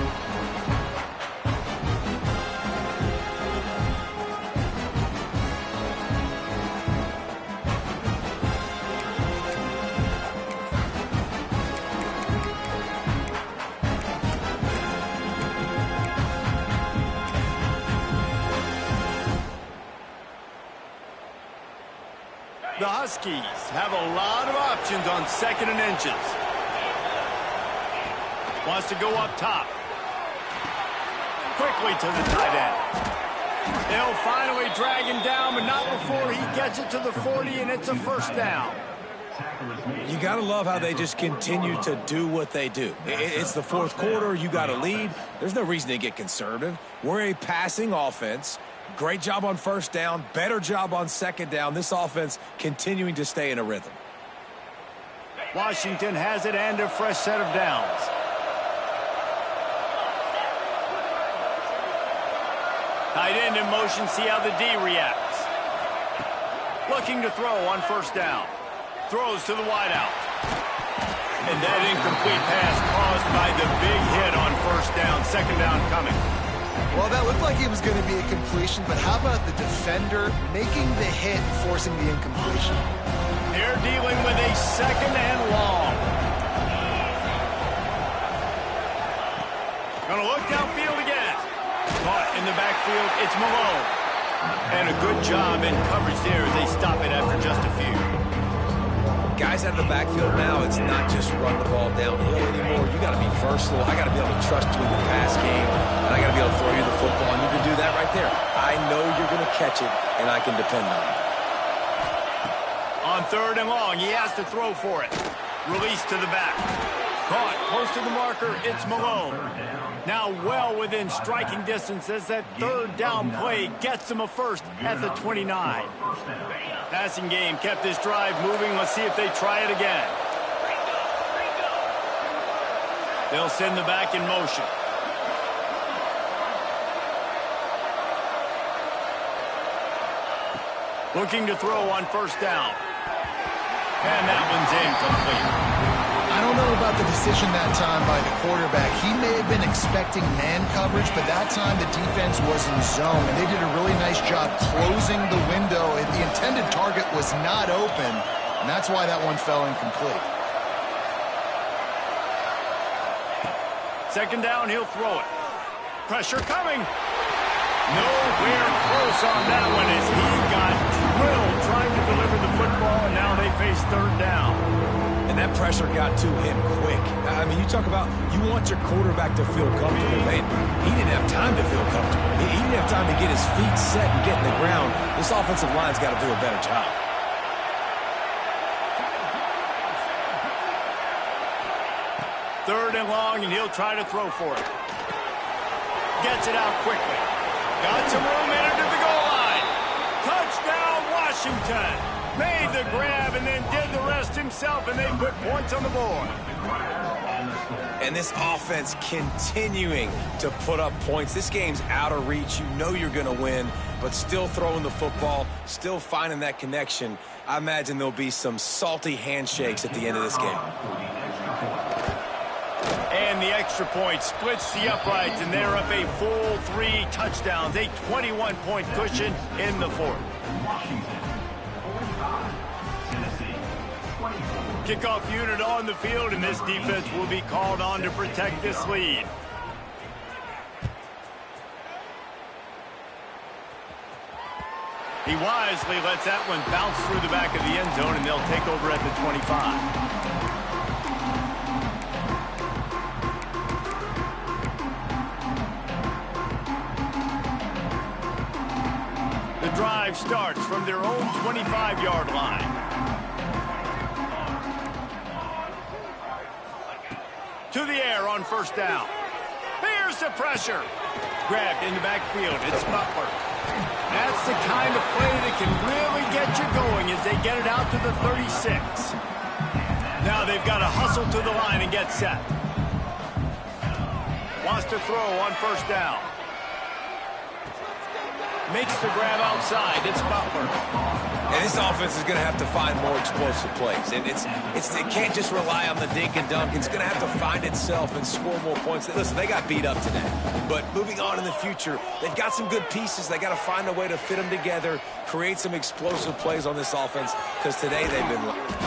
The Huskies have a lot of options on 2nd and inches. Wants to go up top. Quickly to the tight end. They'll finally drag him down, but not before he gets it to the 40, and it's a first down. You got to love how they just continue to do what they do. It's the fourth quarter. You got a lead. There's no reason to get conservative. We're a passing offense. Great job on first down, better job on second down. This offense continuing to stay in a rhythm. Washington has it and a fresh set of downs. Tight end in motion, see how the D reacts. Looking to throw on first down. Throws to the wideout. And that incomplete pass caused by the big hit on first down. Second down coming. Well, that looked like it was going to be a completion, but how about the defender making the hit, forcing the incompletion? They're dealing with a second and long. Gonna look downfield again. Caught in the backfield, it's Malone. And a good job in coverage there as they stop it after just a few. Guys out of the backfield now, it's not just run the ball downhill anymore. You got to be versatile. I got to be able to trust you in the pass game, and I got to be able to throw you the football, and you can do that right there. I know you're going to catch it, and I can depend on it. On 3rd and long, he has to throw for it. Release to the back. Caught close to the marker, it's Malone. Now well within striking distance as that 3rd down play gets him a first at the 29. Passing game kept this drive moving. Let's see if they try it again. They'll send the back in motion. Looking to throw on first down. And that one's incomplete. I don't know about the decision that time by the quarterback. He may have been expecting man coverage, but that time the defense was in zone, and they did a really nice job closing the window. The intended target was not open, and that's why that one fell incomplete. Second down, he'll throw it. Pressure coming. Nowhere close on that one as he got drilled trying to deliver the football, and now they face 3rd down. And that pressure got to him quick. I mean, you talk about you want your quarterback to feel comfortable. Man, he didn't have time to feel comfortable. He didn't have time to get his feet set and get in the ground. This offensive line's got to do a better job. Third and long, and he'll try to throw for it. Gets it out quickly. Got some room in it to the goal line. Touchdown, Washington. Made the grab and then did the rest himself, and they put points on the board. And this offense continuing to put up points. This game's out of reach. You know you're going to win, but still throwing the football, still finding that connection. I imagine there'll be some salty handshakes at the end of this game. And the extra point splits the uprights, and they're up a full 3 touchdowns, a 21-point cushion in the fourth. Kickoff unit on the field, and this defense will be called on to protect this lead. He wisely lets that one bounce through the back of the end zone, and they'll take over at the 25. The drive starts from their own 25-yard line. To the air on first down. Here's the pressure. Grabbed in the backfield. It's Butler. That's the kind of play that can really get you going as they get it out to the 36. Now they've got to hustle to the line and get set. Wants to throw on first down. Makes the grab outside. It's Butler. And this offense is going to have to find more explosive plays. And it can't just rely on the dink and dunk. It's going to have to find itself and score more points. Listen, they got beat up today. But moving on in the future, they've got some good pieces. They got to find a way to fit them together, create some explosive plays on this offense, because today they've been...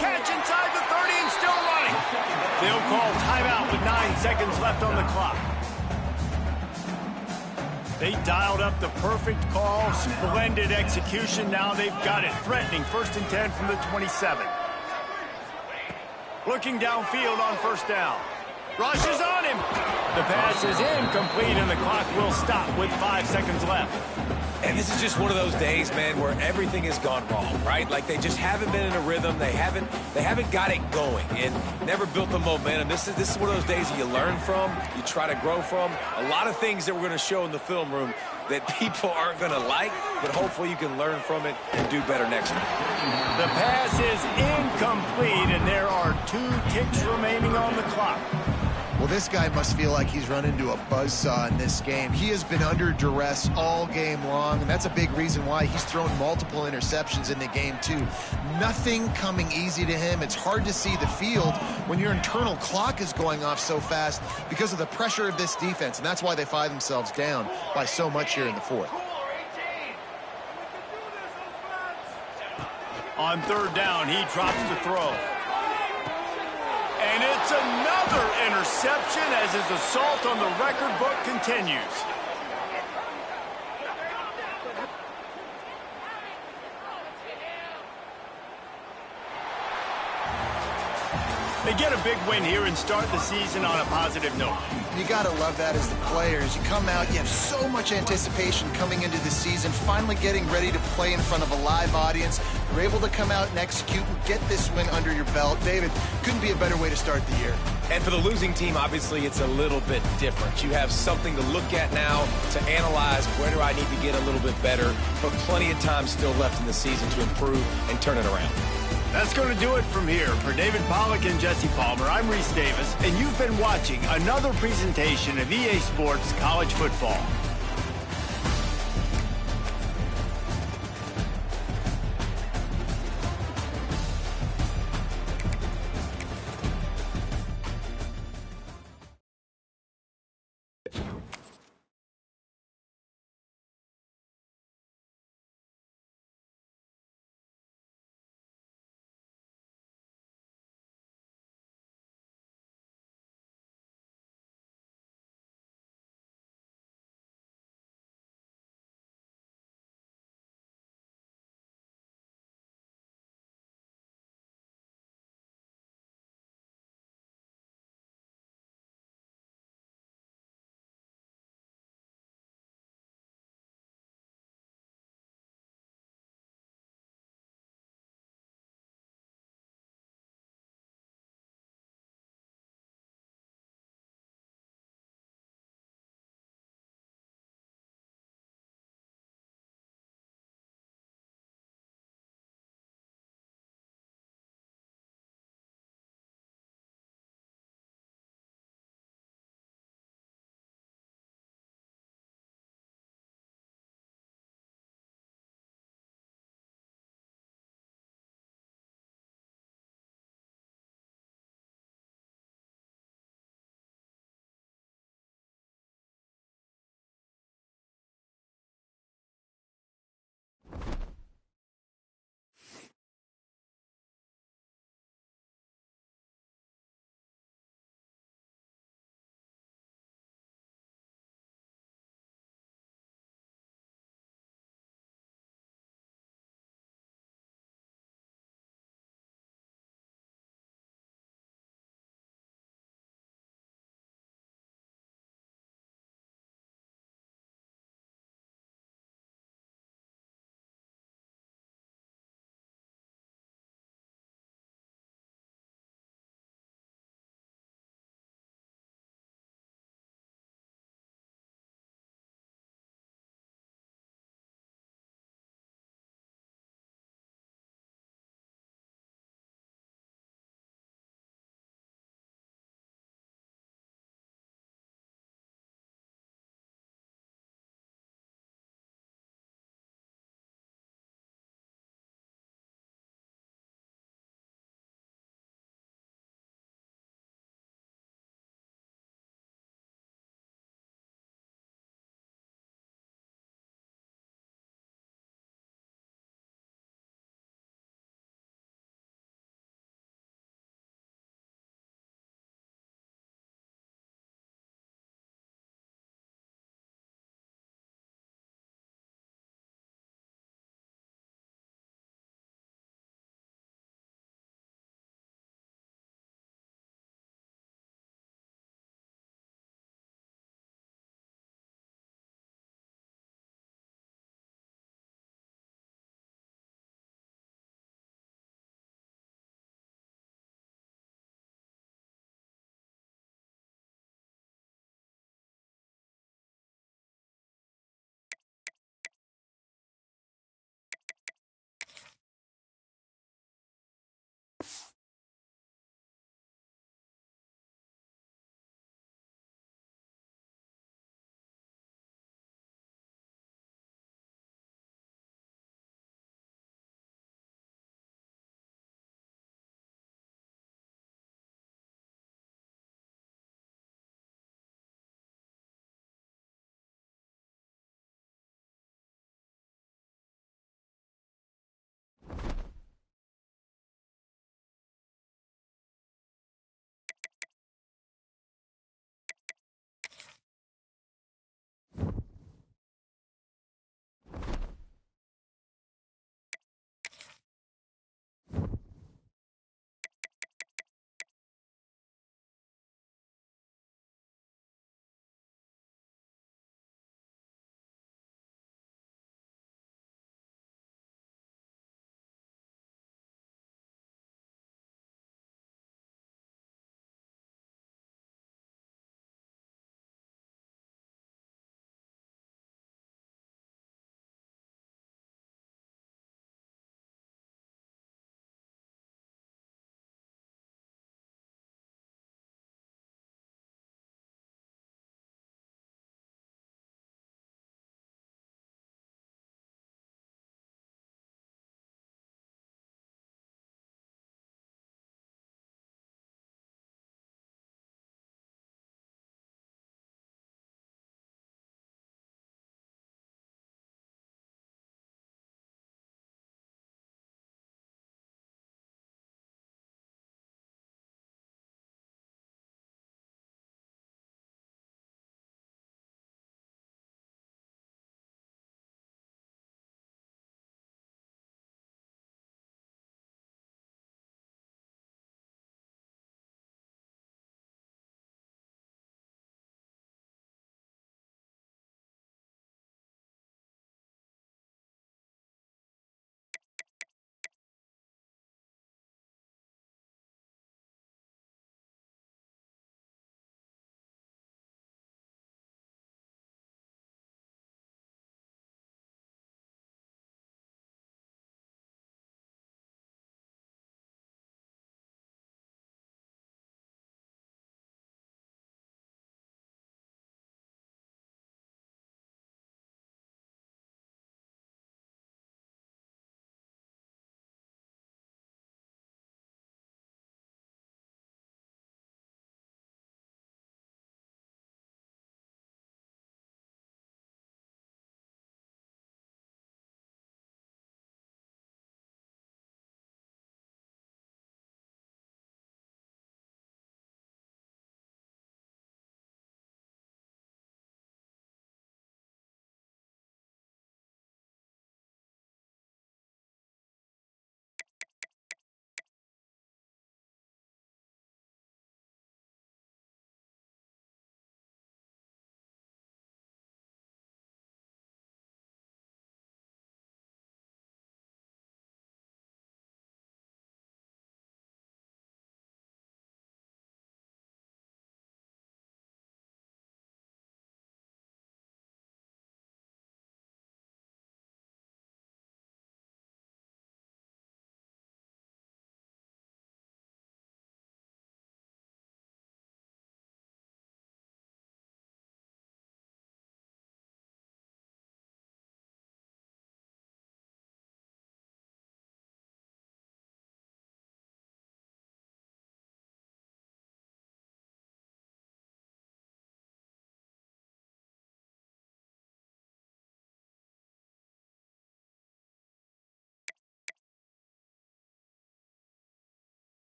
Catch inside the 30 and still running. They'll call timeout with 9 seconds left on the clock. They dialed up the perfect call, splendid execution. Now they've got it. Threatening 1st and 10 from the 27. Looking downfield on first down. Rushes on him. The pass is incomplete, and the clock will stop with 5 seconds left. And this is just one of those days, man, where everything has gone wrong, right? Like they just haven't been in a rhythm. They haven't got it going and never built the momentum. This is one of those days that you learn from, you try to grow from. A lot of things that we're going to show in the film room that people aren't going to like, but hopefully you can learn from it and do better next time. The pass is incomplete, and there are 2 ticks remaining on the clock. Well, this guy must feel like he's run into a buzzsaw in this game. He has been under duress all game long, and that's a big reason why he's thrown multiple interceptions in the game, too. Nothing coming easy to him. It's hard to see the field when your internal clock is going off so fast because of the pressure of this defense, and that's why they find themselves down by so much here in the fourth. On third down, he drops the throw. And it's another interception as his assault on the record book continues. They get a big win here and start the season on a positive note. You got to love that as the players. You come out, you have so much anticipation coming into the season, finally getting ready to play in front of a live audience. You're able to come out and execute and get this win under your belt. David, couldn't be a better way to start the year. And for the losing team, obviously, it's a little bit different. You have something to look at now to analyze where do I need to get a little bit better, but plenty of time still left in the season to improve and turn it around. That's going to do it from here. For David Pollack and Jesse Palmer, I'm Reese Davis, and you've been watching another presentation of EA Sports College Football.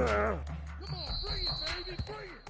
Come on, bring it, baby, bring it.